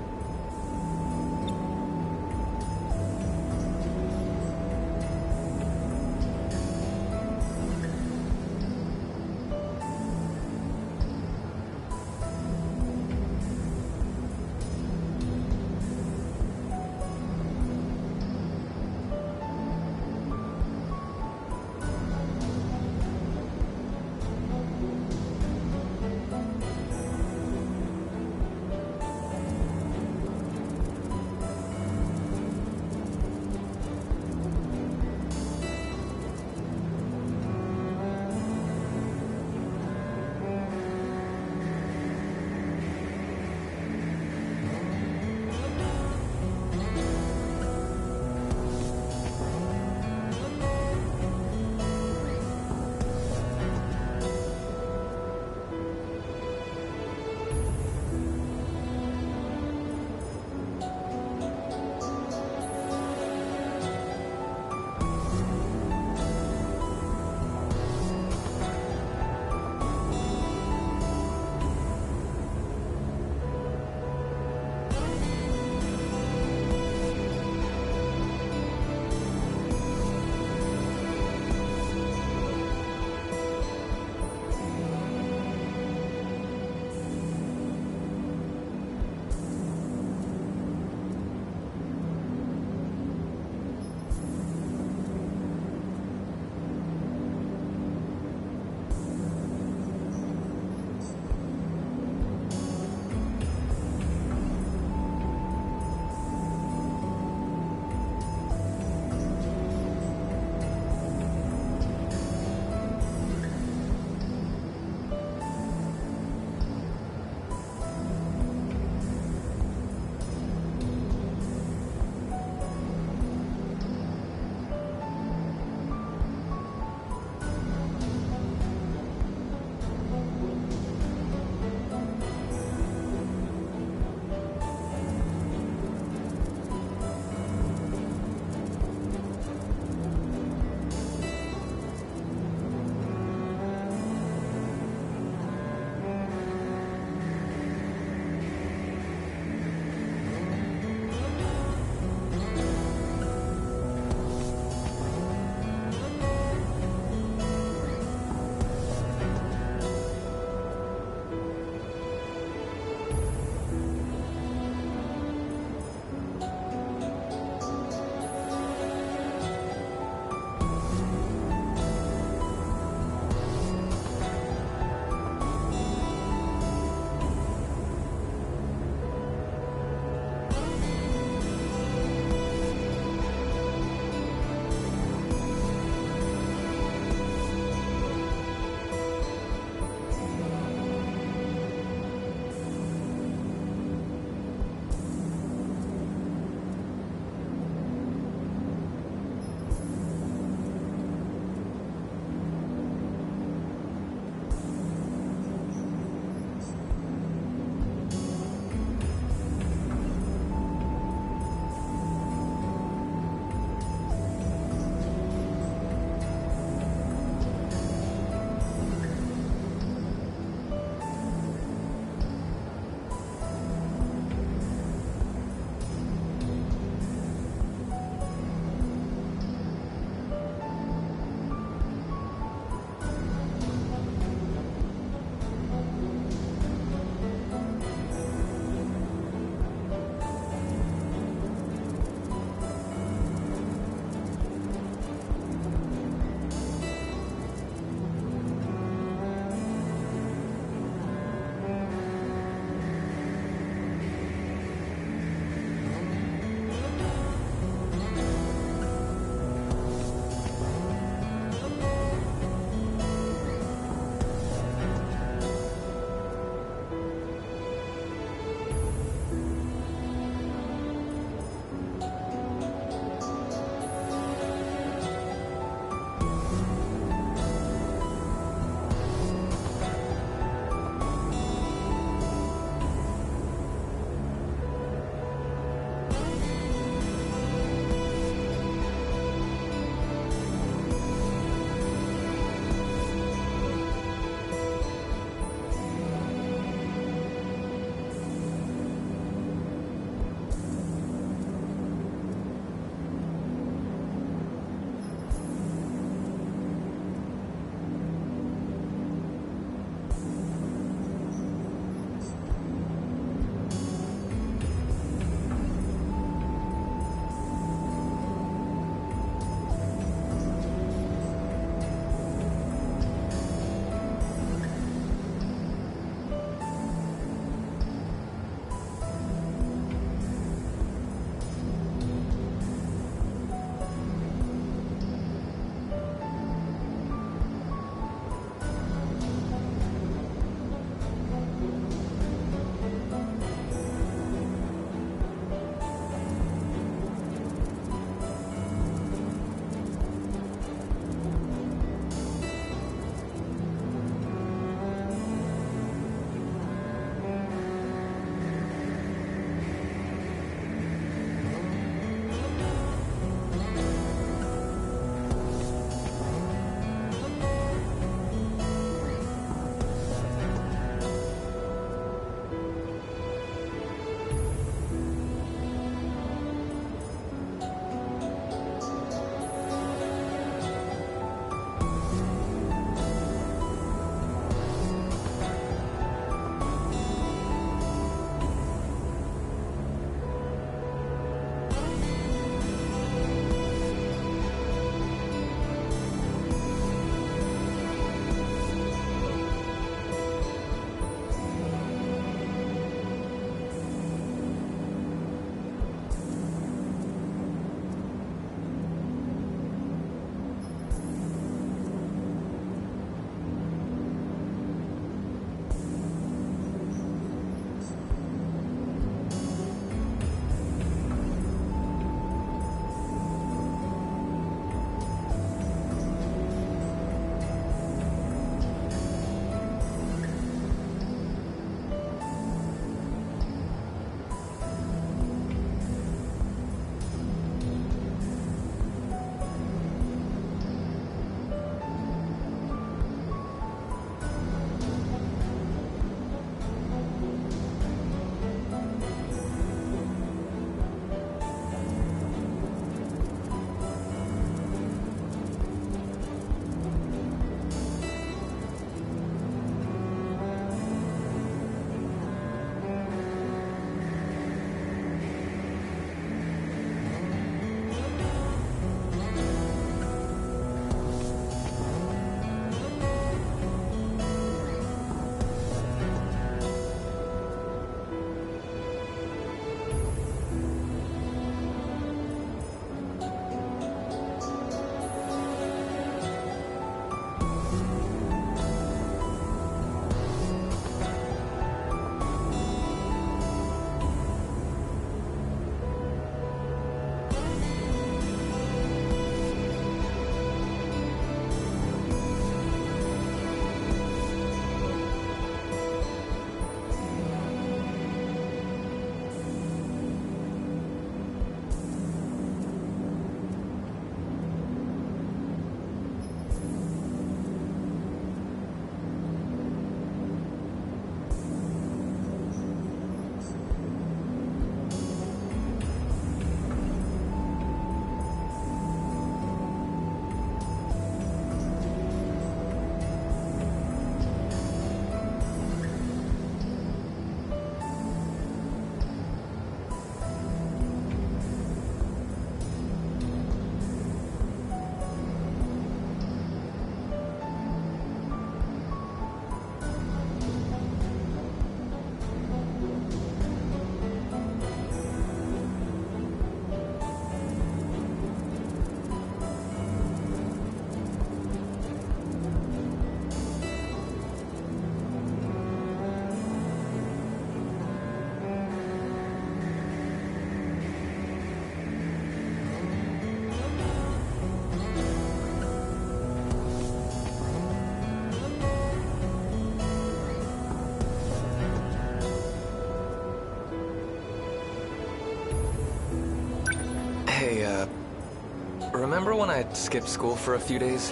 remember when I skipped school for a few days?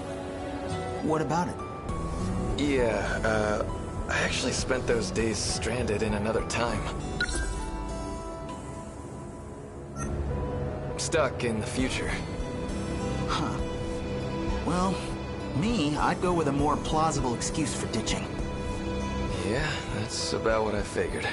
What about it? Yeah, I actually spent those days stranded in another time. Stuck in the future. Huh. Well, me, I'd go with a more plausible excuse for ditching. Yeah, that's about what I figured.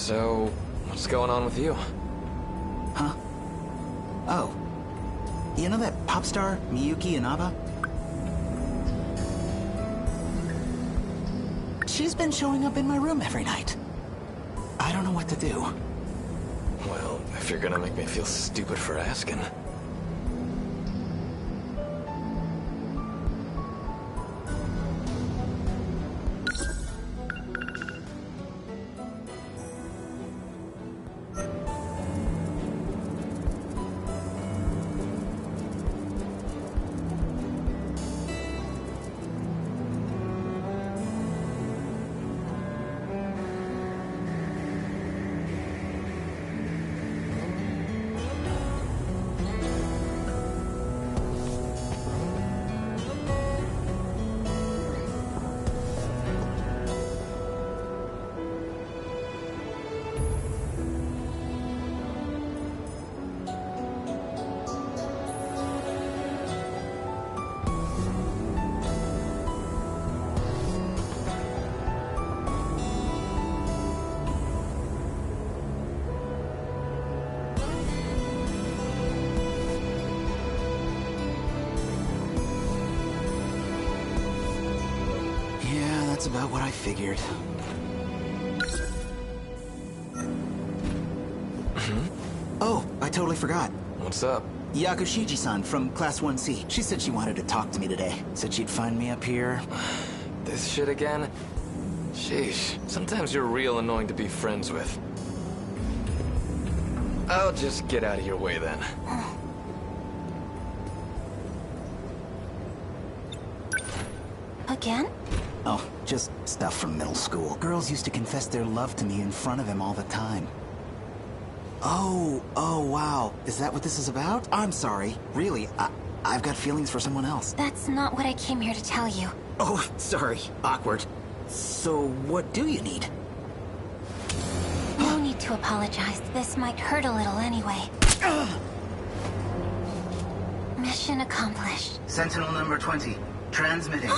So, what's going on with you? Huh? Oh. You know that pop star, Miyuki Inaba? She's been showing up in my room every night. I don't know what to do. Well, if you're gonna make me feel stupid for asking... That's about what I figured. Oh, I totally forgot. What's up? Yakushiji-san from Class 1C. She said she wanted to talk to me today. Said she'd find me up here. This shit again? Sheesh. Sometimes you're real annoying to be friends with. I'll just get out of your way then. Again? Oh, just stuff from middle school. Girls used to confess their love to me in front of him all the time. Oh, wow. Is that what this is about? I'm sorry. Really, I've got feelings for someone else. That's not what I came here to tell you. Oh, sorry. Awkward. So, what do you need? No need to apologize. This might hurt a little anyway. Mission accomplished. Sentinel number 20. Transmitting.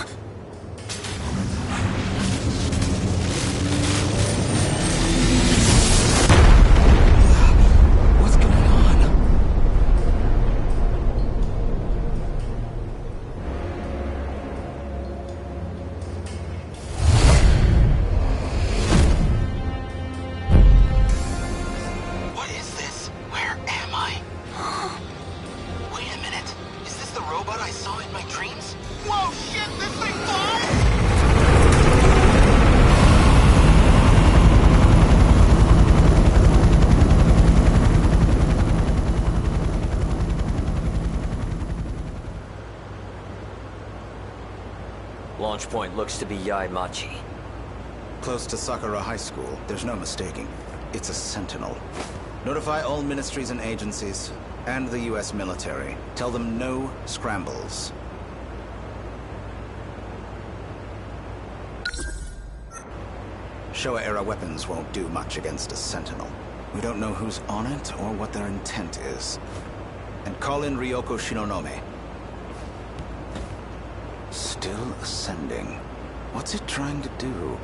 Launch point looks to be Yaimachi. Close to Sakura High School. There's no mistaking. It's a Sentinel. Notify all ministries and agencies, and the US military. Tell them no scrambles. Showa-era weapons won't do much against a Sentinel. We don't know who's on it or what their intent is. And call in Ryoko Shinonome. Still ascending. What's it trying to do?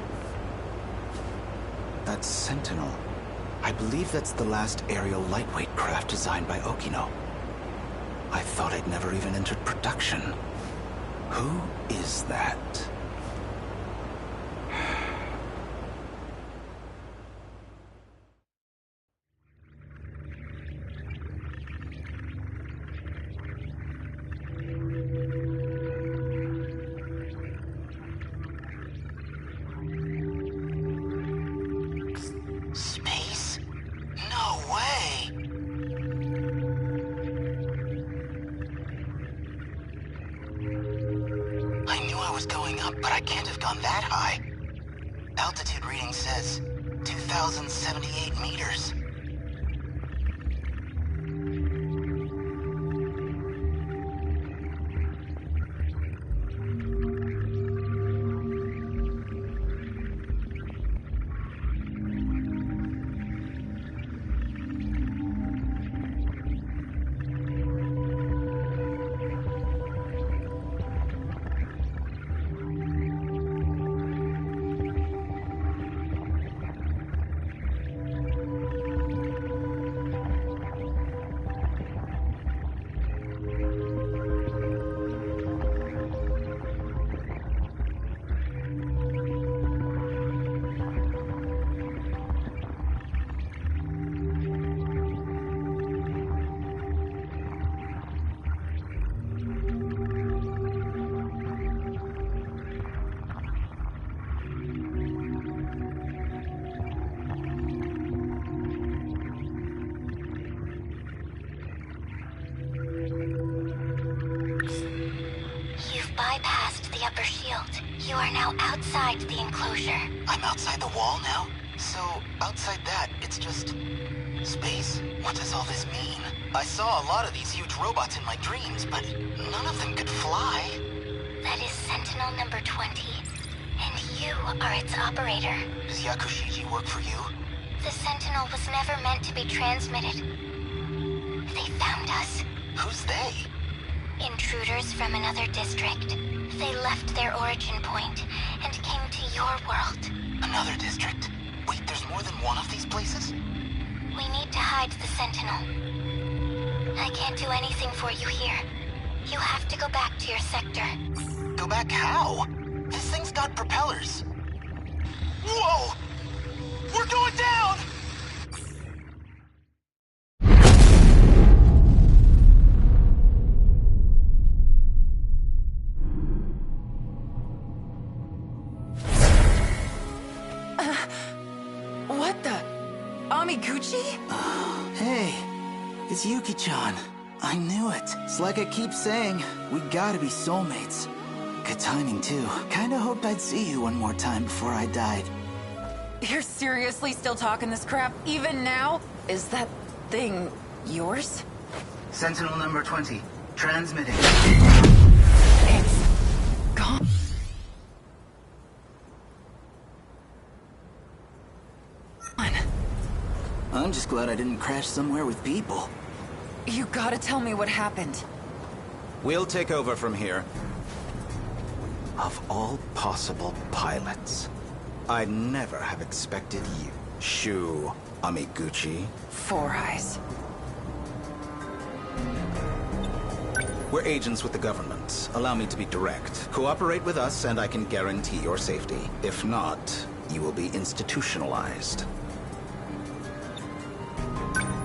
That Sentinel. I believe that's the last aerial lightweight craft designed by Okino. I thought I'd never even entered production. Who is that? Space? No way! I knew I was going up, but I can't have gone that high. Altitude reading says 2,078 meters. the upper shield. You are now outside the enclosure. I'm outside the wall now? So, outside that, it's just... space? What does all this mean? I saw a lot of these huge robots in my dreams, but none of them could fly. That is Sentinel number 20. And you are its operator. Does Yakushiji work for you? The Sentinel was never meant to be transmitted. They found us. Who's they? Intruders from another district. They left their origin point and came to your world. Another district? Wait, there's more than one of these places? We need to hide the Sentinel. I can't do anything for you here. You have to go back to your sector. Go back how? This thing's got propellers. Whoa! We're going down! What the? Amiguchi? Hey, it's Yuki-chan. I knew it. It's like I keep saying, we gotta be soulmates. Good timing, too. Kinda hoped I'd see you one more time before I died. You're seriously still talking this crap, even now? Is that thing yours? Sentinel number 20, transmitting. It's gone. I'm just glad I didn't crash somewhere with people. You gotta tell me what happened. We'll take over from here. Of all possible pilots, I'd never have expected you, Shu Amiguchi. Four Eyes. We're agents with the government. Allow me to be direct. Cooperate with us and I can guarantee your safety. If not, you will be institutionalized.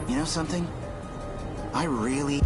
You know something? I really...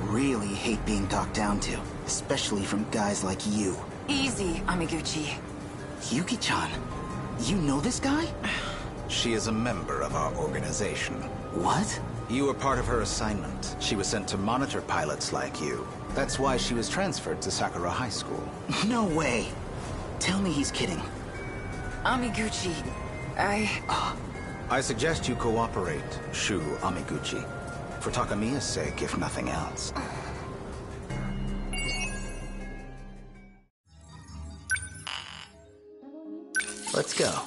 really hate being talked down to, especially from guys like you. Easy, Amiguchi. Yuki-chan, you know this guy? She is a member of our organization. What? You were part of her assignment. She was sent to monitor pilots like you. That's why she was transferred to Sakura High School. No way. Tell me he's kidding. Amiguchi, I suggest you cooperate, Shu Amiguchi. For Takamiya's sake, if nothing else. Let's go.